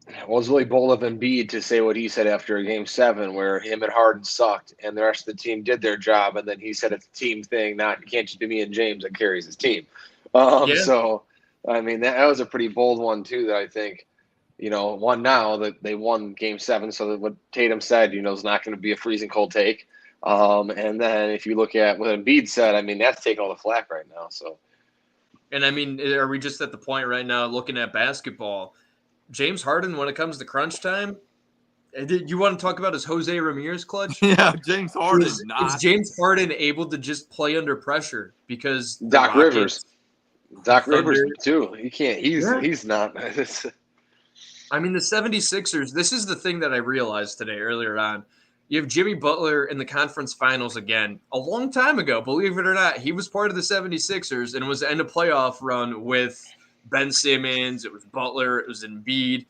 Well, it was really bold of Embiid to say what he said after Game 7 where him and Harden sucked and the rest of the team did their job, and then he said it's a team thing, not it can't just be me and James that carries his team. So, I mean, that was a pretty bold one, too, that I think – one now that they won Game 7, so that what Tatum said, is not going to be a freezing cold take. And then if you look at what Embiid said, I mean, that's taking all the flack right now. So, and I mean, are we just at the point right now looking at basketball? James Harden, when it comes to crunch time, you want to talk about his Jose Ramirez clutch? Yeah, James Harden. Is James Harden able to just play under pressure because Doc Rivers too? He can't. He's not. I mean, the 76ers, this is the thing that I realized today earlier on. You have Jimmy Butler in the conference finals again. A long time ago, believe it or not, he was part of the 76ers and was in a playoff run with Ben Simmons. It was Butler. It was Embiid.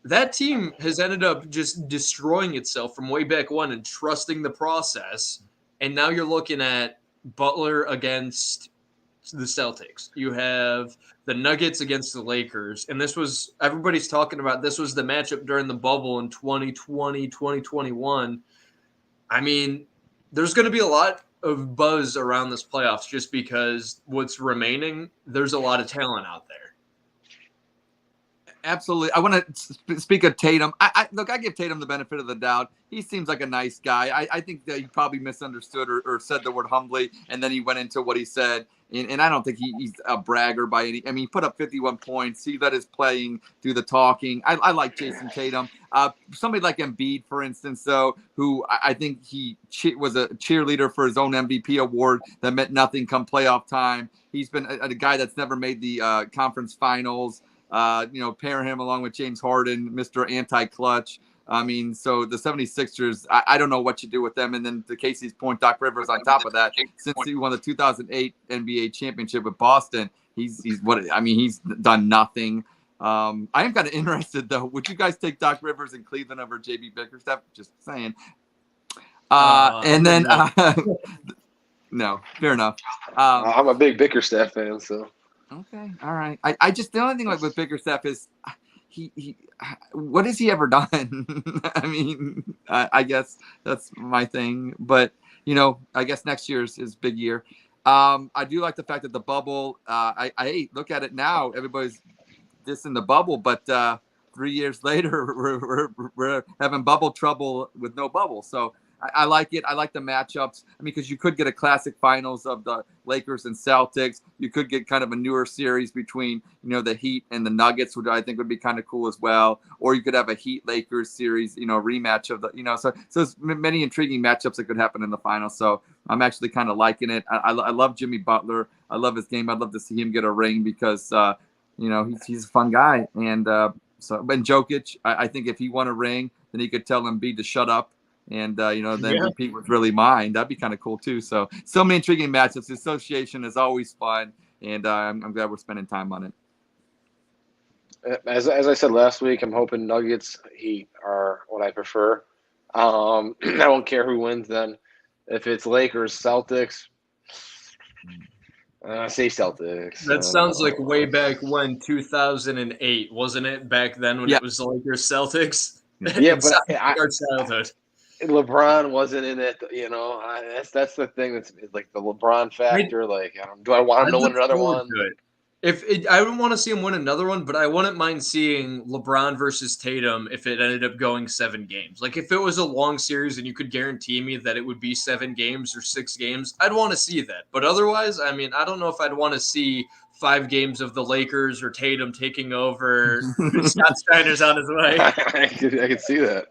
That team has ended up just destroying itself from way back when and trusting the process. And now you're looking at Butler against the Celtics. You have the Nuggets against the Lakers. And everybody's talking about this was the matchup during the bubble in 2020, 2021. I mean, there's going to be a lot of buzz around this playoffs just because what's remaining, there's a lot of talent out there. Absolutely. I want to speak of Tatum. I give Tatum the benefit of the doubt. He seems like a nice guy. I think that he probably misunderstood or said the word humbly, and then he went into what he said. And I don't think he's a bragger by any. I mean, he put up 51 points. He let his playing do the talking. I like Jayson Tatum. Somebody like Embiid, for instance, though, who I think he was a cheerleader for his own MVP award that meant nothing come playoff time. He's been a guy that's never made the conference finals. Pair him along with James Harden, Mr. Anti-Clutch. I mean, so the 76ers, I don't know what you do with them. And then to Casey's point, Doc Rivers on top of that, since he won the 2008 NBA championship with Boston, he's done nothing. I am kind of interested, though. Would you guys take Doc Rivers in Cleveland over JB Bickerstaff? Just saying. No, fair enough. I'm a big Bickerstaff fan, so. Okay, all right. I just, the only thing like with Bickerstaff is he what has he ever done? I mean, I guess that's my thing. But I guess next year is his big year. I do like the fact that the bubble. I look at it now. Everybody's dissing the bubble, but 3 years later, we're having bubble trouble with no bubble. So I like it. I like the matchups. I mean, because you could get a classic finals of the Lakers and Celtics. You could get kind of a newer series between, the Heat and the Nuggets, which I think would be kind of cool as well. Or you could have a Heat-Lakers series, rematch of the, so there's many intriguing matchups that could happen in the finals. So I'm actually kind of liking it. I love Jimmy Butler. I love his game. I'd love to see him get a ring because, he's a fun guy. And Jokic, I think if he won a ring, then he could tell Embiid to shut up. And, then repeat was really mine. That'd be kind of cool, too. So many intriguing matchups. The association is always fun, and I'm glad we're spending time on it. As I said last week, I'm hoping Nuggets, Heat are what I prefer. I don't care who wins then. If it's Lakers, Celtics, I say Celtics. That sounds like way back when, 2008, wasn't it? Back then when it was the Lakers, Celtics? Yeah, but our childhood. LeBron wasn't in it, that's the thing that's like the LeBron factor. Do I want him to win another one? I wouldn't want to see him win another one, but I wouldn't mind seeing LeBron versus Tatum if it ended up going 7 games. Like if it was a long series and you could guarantee me that it would be 7 games or 6 games, I'd want to see that. But otherwise, I mean, I don't know if I'd want to see 5 games of the Lakers or Tatum taking over. Scott Steiner's on his way. I could see that.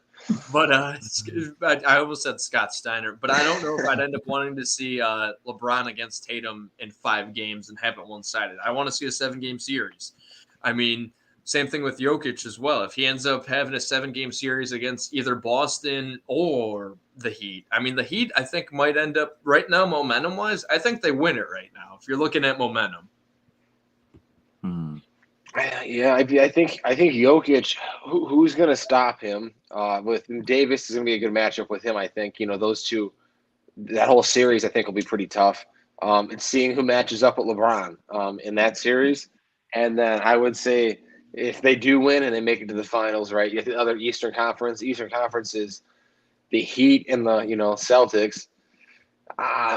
But I almost said Scott Steiner, but I don't know if I'd end up wanting to see LeBron against Tatum in 5 games and have it one-sided. I want to see a 7-game series. I mean, same thing with Jokic as well. If he ends up having a 7-game series against either Boston or the Heat, I mean, the Heat I think might end up right now momentum-wise. I think they win it right now if you're looking at momentum. Yeah, I think Jokic. Who's going to stop him? With Davis is going to be a good matchup with him. I think those two, that whole series I think will be pretty tough. And seeing who matches up with LeBron in that series, and then I would say if they do win and they make it to the finals, right? You have the other Eastern Conference. Eastern Conference is the Heat and the Celtics.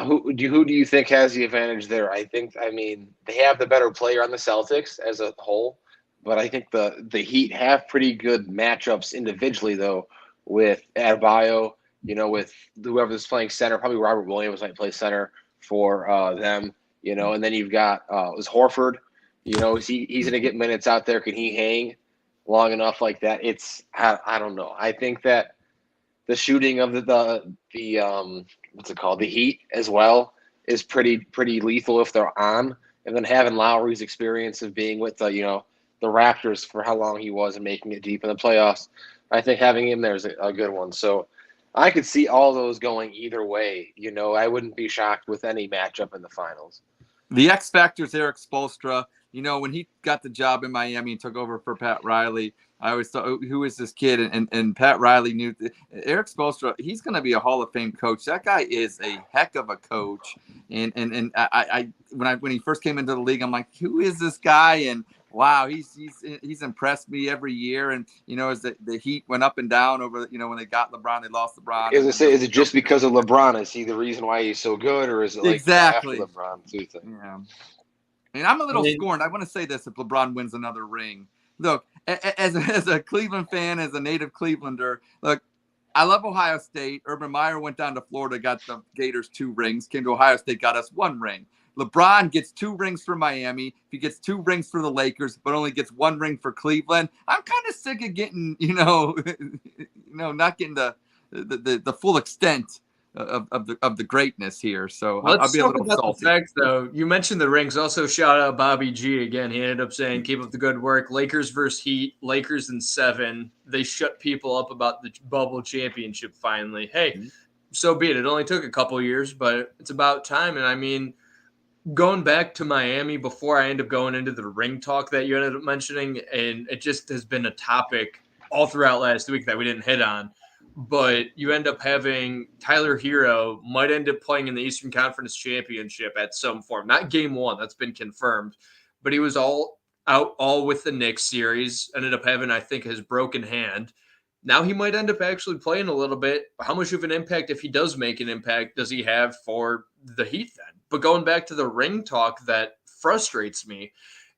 Who do you think has the advantage there? I mean, they have the better player on the Celtics as a whole, but I think the Heat have pretty good matchups individually, though, with Adebayo, with whoever's playing center. Probably Robert Williams might play center for them, and then you've got was Horford. He's going to get minutes out there. Can he hang long enough like that? I don't know. I think that the shooting of the what's it called? The Heat as well is pretty lethal if they're on. And then having Lowry's experience of being with the Raptors for how long he was and making it deep in the playoffs, I think having him there is a good one. So I could see all those going either way. I wouldn't be shocked with any matchup in the finals. The X factor is Eric Spoelstra. When he got the job in Miami and took over for Pat Riley, I always thought, who is this kid? And Pat Riley knew Eric Spoelstra. He's going to be a Hall of Fame coach. That guy is a heck of a coach. And I when he first came into the league, I'm like, who is this guy? And Wow, he's impressed me every year, and as the Heat went up and down over, when they got LeBron, they lost LeBron. Is it just because of LeBron? Is he the reason why he's so good, or is it like exactly after LeBron? Yeah, I mean, I'm a little scorned. I want to say this: if LeBron wins another ring, look, as a Cleveland fan, as a native Clevelander, look, I love Ohio State. Urban Meyer went down to Florida, got the Gators 2 rings, came to Ohio State, got us 1 ring. LeBron gets 2 rings for Miami. If he gets 2 rings for the Lakers, but only gets 1 ring for Cleveland, I'm kind of sick of getting, not getting the full extent of the greatness here. So I'll be a little salty. The fact, though, you mentioned the rings. Also, shout out Bobby G again. He ended up saying, "Keep up the good work." Lakers versus Heat. Lakers in 7. They shut people up about the bubble championship. Finally, hey, so be it. It only took a couple years, but it's about time. And I mean, going back to Miami before I end up going into the ring talk that you ended up mentioning, and it just has been a topic all throughout last week that we didn't hit on. But you end up having Tyler Hero might end up playing in the Eastern Conference Championship at some form. Not game 1, that's been confirmed. But he was all with the Knicks series, ended up having, I think, his broken hand. Now he might end up actually playing a little bit. How much of an impact, if he does make an impact, does he have for the Heat then? But going back to the ring talk that frustrates me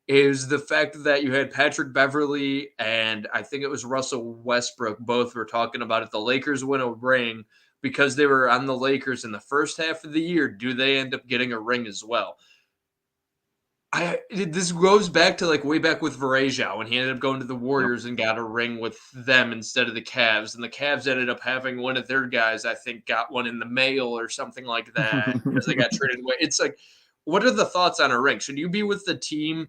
is the fact that you had Patrick Beverley and I think it was Russell Westbrook. Both were talking about if the Lakers win a ring because they were on the Lakers in the first half of the year, do they end up getting a ring as well? This goes back to like way back with Varejao when he ended up going to the Warriors and got a ring with them instead of the Cavs. And the Cavs ended up having one of their guys, I think, got one in the mail or something like that because they got traded away. It's like, what are the thoughts on a ring? Should you be with the team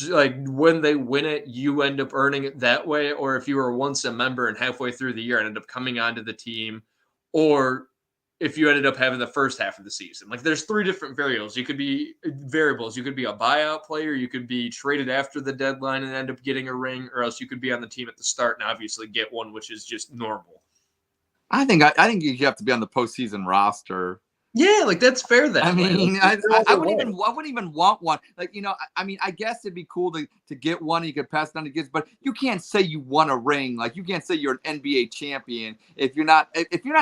like when they win it, you end up earning it that way? Or if you were once a member and halfway through the year ended up coming onto the team, or if you ended up having the first half of the season? Like there's 3 different variables. You could be a buyout player, you could be traded after the deadline and end up getting a ring, or else you could be on the team at the start and obviously get one, which is just normal. I think you have to be on the postseason roster. Yeah, like that's fair then. I mean, I wouldn't even want one. Like, I mean, I guess it'd be cool to get one. You could pass it on to kids, but you can't say you won a ring. Like you can't say you're an NBA champion if you're not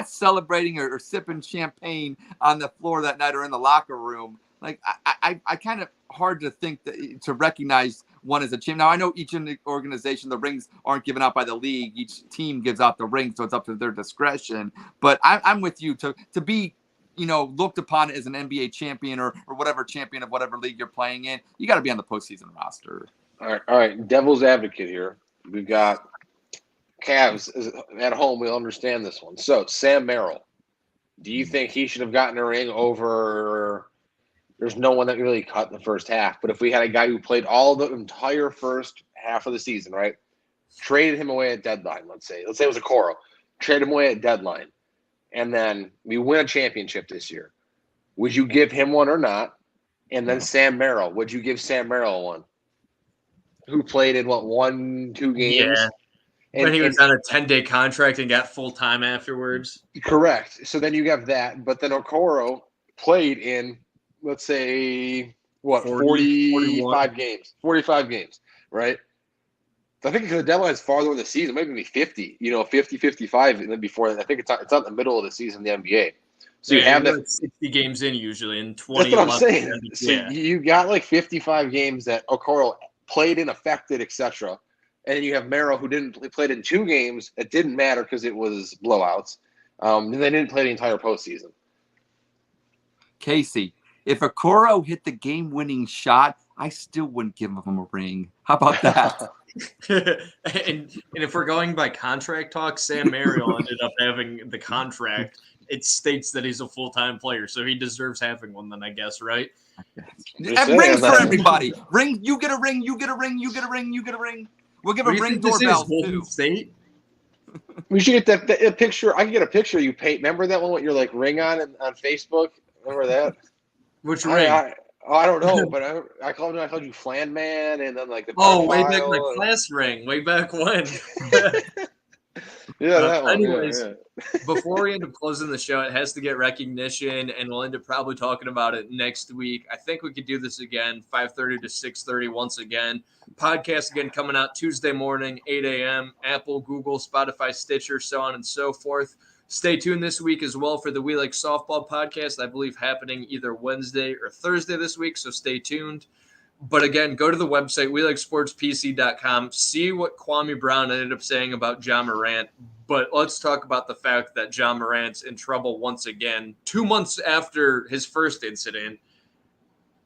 celebrating or sipping champagne on the floor that night or in the locker room. Like I kind of hard to think to recognize one as a champ. Now I know each in the organization, the rings aren't given out by the league. Each team gives out the ring, so it's up to their discretion. But I'm with you to be looked upon as an NBA champion or whatever champion of whatever league you're playing in, you got to be on the postseason roster. All right. Devil's advocate here. We've got Cavs at home. We'll understand this one. So Sam Merrill, do you think he should have gotten a ring over? There's no one that really cut in the first half. But if we had a guy who played all the entire first half of the season, right? Traded him away at deadline, let's say it was a Okoro. Traded him away at deadline. And then we win a championship this year. Would you give him one or not? And then Sam Merrill, would you give Sam Merrill one? Who played in 1-2 games? Yeah. When he was on a 10-day contract and got full time afterwards. Correct. So then you have that. But then Okoro played in, let's say, 45 games. 45 games, right? I think the deadline is farther in the season, maybe 50, 50, 55, and then before that, I think it's not the middle of the season in the NBA. So you have that 60 games in usually, and 20. That's what I'm saying. So you got like 55 games that Okoro played in, affected, etc. And then you have Merrill who played in 2 games that didn't matter because it was blowouts. And they didn't play the entire postseason. Casey, if Okoro hit the game-winning shot, I still wouldn't give him a ring. How about that? and if we're going by contract talk, Sam Merrill ended up having the contract. It states that he's a full-time player, so he deserves having one then, I guess, right? Rings for everybody. Ring, you get a ring, you get a ring, you get a ring, you get a ring. We'll give a ring doorbell, too. State? We should get that picture. I can get a picture of you, Pate. Remember that one with your ring on Facebook? Remember that? Which ring? I don't know, but I called you Flan Man, and then like the way back my class ring, way back when. Yeah, that one. Anyways, yeah. before we end up closing the show, it has to get recognition, and we'll end up probably talking about it next week. I think we could do this again, 5:30 to 6:30 once again. Podcast again coming out Tuesday morning, 8 a.m., Apple, Google, Spotify, Stitcher, so on and so forth. Stay tuned this week as well for the We Like Softball podcast, I believe happening either Wednesday or Thursday this week, so stay tuned. But again, go to the website, WeLikeSportsPC.com, see what Kwame Brown ended up saying about Ja Morant. But let's talk about the fact that Ja Morant's in trouble once again, 2 months after his first incident.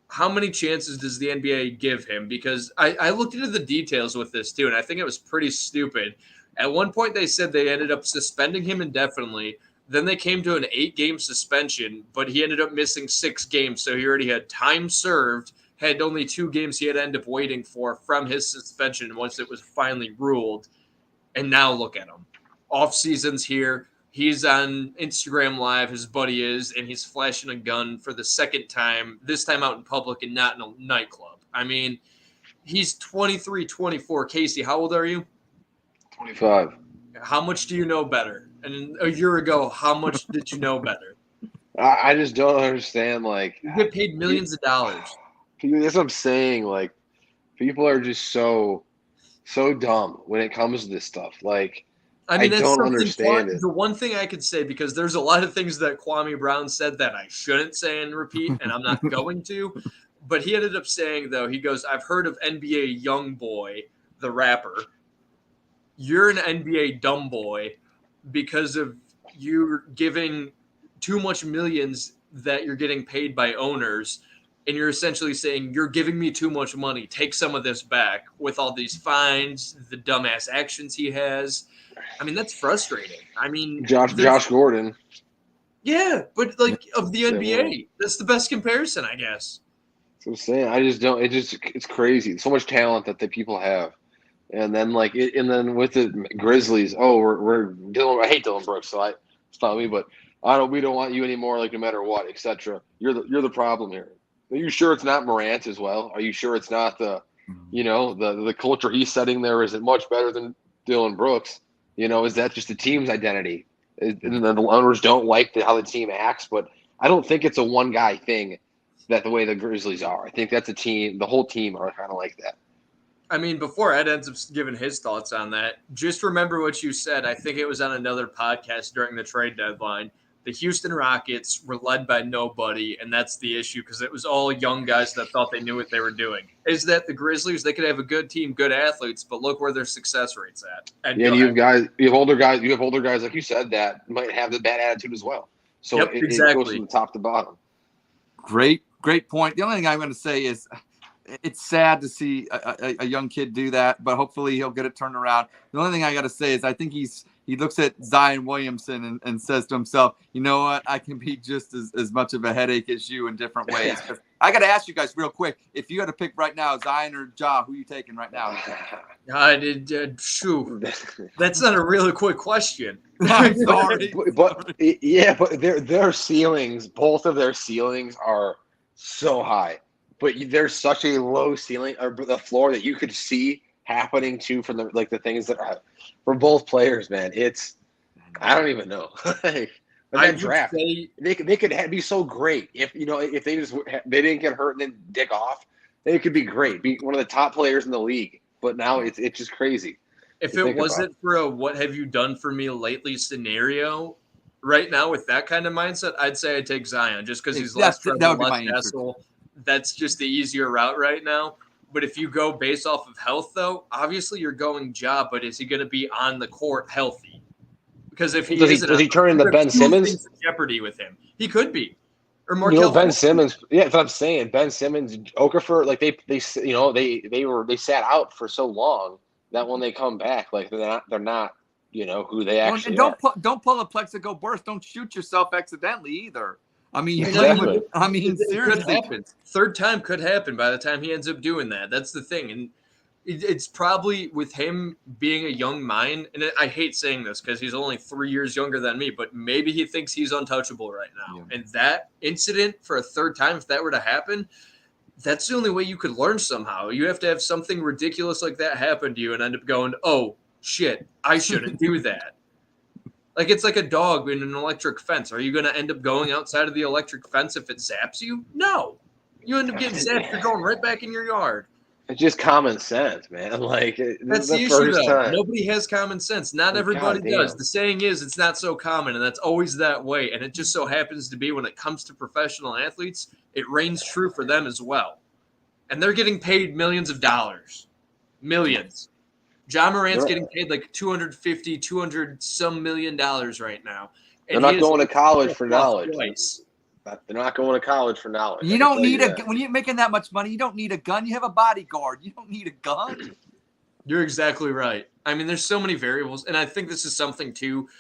How many chances does the NBA give him? Because I looked into the details with this too, and I think it was pretty stupid. At one point, they said they ended up suspending him indefinitely. Then they came to an 8-game suspension, but he ended up missing 6 games, so he already had time served, had only 2 games he had to end up waiting for from his suspension once it was finally ruled. And now look at him. Off season's here. He's on Instagram Live, his buddy is, and he's flashing a gun for the second time, this time out in public and not in a nightclub. I mean, he's 23, 24. Casey, how old are you? 25. How much do you know better? And a year ago, how much did you know better? I just don't understand. Like, You get paid millions of dollars. that's what I'm saying. Like, people are just so dumb when it comes to this stuff. Like, I mean, that's don't something understand it. The one thing I could say, because there's a lot of things that Kwame Brown said that I shouldn't say and repeat, and I'm not going to. But he ended up saying, though, he goes, I've heard of NBA Youngboy, the rapper. You're an NBA dumb boy because of you giving too much millions that you're getting paid by owners. And you're essentially saying, you're giving me too much money. Take some of this back with all these fines, the dumbass actions he has. I mean, that's frustrating. I mean, Josh Gordon. Yeah, but like of the NBA, that's the best comparison, I guess. That's what I'm saying. I just don't. It's crazy. So much talent that the people have, and then and then with the Grizzlies. Oh, we're Dylan. I hate Dylan Brooks, so it's not me. But we don't want you anymore. Like no matter what, etc. You're the problem here. Are you sure it's not Morant as well? Are you sure it's not the culture he's setting there isn't much better than Dylan Brooks? Is that just the team's identity? And the owners don't like how the team acts, but I don't think it's a one guy thing. That the way the Grizzlies are, I think that's a team. The whole team are kind of like that. I mean, before Ed ends up giving his thoughts on that, just remember what you said. I think it was on another podcast during the trade deadline. The Houston Rockets were led by nobody, and that's the issue because it was all young guys that thought they knew what they were doing. Is that the Grizzlies? They could have a good team, good athletes, but look where their success rate's at. And you have older guys like you said that might have the bad attitude as well. So yep, it goes from top to bottom. Great point. The only thing I'm going to say is it's sad to see a young kid do that, but hopefully he'll get it turned around. The only thing I got to say is I think he looks at Zion Williamson and says to himself, you know what, I can be just as much of a headache as you in different ways. I got to ask you guys real quick, if you had to pick right now, Zion or Ja, who are you taking right now? That's not a really quick question. I'm sorry. But their ceilings, both of their ceilings are so high. But there's such a low ceiling or the floor that you could see happening too from the things that are for both players, man. I don't even know. Draft, they could be so great if they didn't get hurt and then dig off. They could be great, be one of the top players in the league. But now it's just crazy. If it wasn't for a "what have you done for me lately" scenario, right now with that kind of mindset, I'd say I'd take Zion just because he's less hassle. That's just the easier route right now. But if you go based off of health, though, obviously you're going Ja, but is he going to be on the court healthy? Because if he does he turn into Ben Simmons? Jeopardy with him, he could be. Or Markel Ben Simmons. Yeah, that's what I'm saying. Ben Simmons, Okafor, like they sat out for so long that when they come back, like they're not who they actually are. Don't pull a plexico burst. Don't shoot yourself accidentally either. I mean, seriously, third time could happen by the time he ends up doing that. That's the thing. And it's probably with him being a young mind. And I hate saying this because he's only 3 years younger than me, but maybe he thinks he's untouchable right now. Yeah. And that incident for a third time, if that were to happen, that's the only way you could learn somehow. You have to have something ridiculous like that happen to you and end up going, oh, shit, I shouldn't do that. Like it's like a dog in an electric fence. Are you going to end up going outside of the electric fence if it zaps you? No. You end up getting zapped, you're going right back in your yard. It's just common sense, man. Like that's the issue, though. Nobody has common sense. Not everybody does. The saying is, it's not so common, and that's always that way. And it just so happens to be when it comes to professional athletes, it reigns true for them as well. And they're getting paid millions of dollars, millions. John Morant's getting paid like $200 some million right now. And they're not going to college for knowledge. They're not going to college for knowledge. You don't need when you're making that much money, you don't need a gun. You have a bodyguard. You don't need a gun. You're exactly right. I mean, there's so many variables. And I think this is something, too.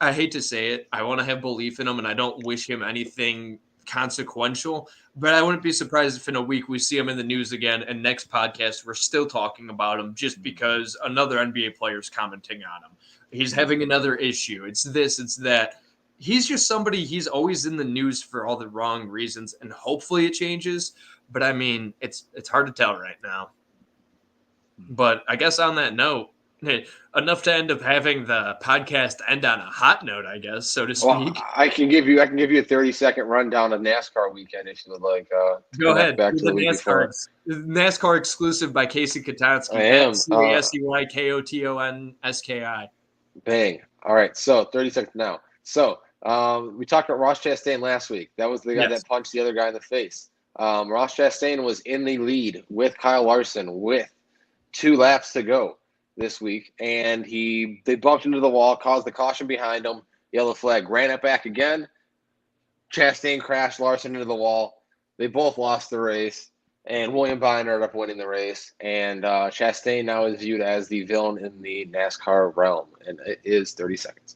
I hate to say it. I want to have belief in him, and I don't wish him anything consequential. But I wouldn't be surprised if in a week we see him in the news again, and next podcast we're still talking about him just because another NBA player is commenting on him. He's having another issue. It's this, it's that. He's just somebody, he's always in the news for all the wrong reasons, and hopefully it changes. But, I mean, it's hard to tell right now. But I guess on that note, enough to end up having the podcast end on a hot note, I guess, so to speak. Well, I can give you a 30-second rundown of NASCAR weekend if you would like. Go ahead. Back to the NASCAR exclusive by Casey Katonsky. I am. CASEYKOTONSKI. Bang. All right, so 30 seconds now. So we talked about Ross Chastain last week. That was the guy that punched the other guy in the face. Ross Chastain was in the lead with Kyle Larson with 2 laps to go this week, and they bumped into the wall, caused the caution behind him, yellow flag, ran it back again. Chastain crashed Larson into the wall. They both lost the race, and William Byron ended up winning the race. And Chastain now is viewed as the villain in the NASCAR realm, and it is 30 seconds.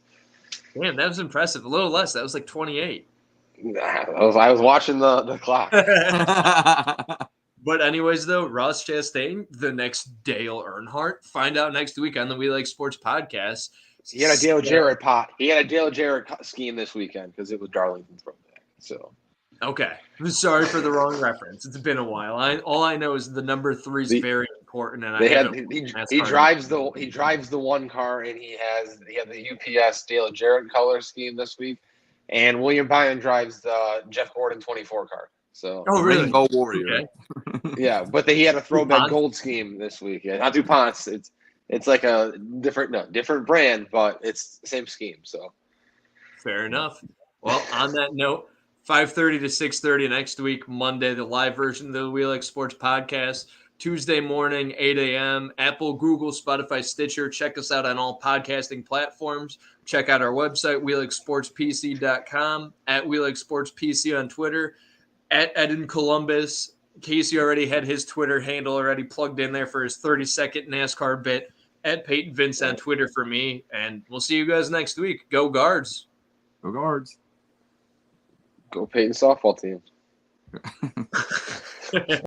Man, that was impressive. A little less. That was like 28. I was watching the clock. But anyways, though, Ross Chastain, the next Dale Earnhardt. Find out next week on the We Like Sports podcast. He had a Dale Jarrett pot. He had a Dale Jarrett scheme this weekend because it was Darlington throwback. So. Okay. I'm sorry for the wrong reference. It's been a while. All I know is the number 3 is very important, and he drives the one car, and he had the UPS Dale Jarrett color scheme this week, and William Byron drives the Jeff Gordon 24 car. So really? Rainbow Warrior. Okay. Yeah, but he had a throwback gold scheme this week. Yeah, not DuPont's. It's like a different brand, but it's the same scheme. So fair enough. Well, on that note, 5:30 to 6:30 next week, Monday, the live version of the We Like Sports podcast. Tuesday morning, 8 a.m., Apple, Google, Spotify, Stitcher. Check us out on all podcasting platforms. Check out our website, WeLikeSportsPC.com, at WeLikeSportsPC on Twitter, at Ed in Columbus. Casey already had his Twitter handle already plugged in there for his 30-second NASCAR bit, at Peyton Vince on Twitter for me. And we'll see you guys next week. Go Guards. Go Guards. Go Peyton softball team.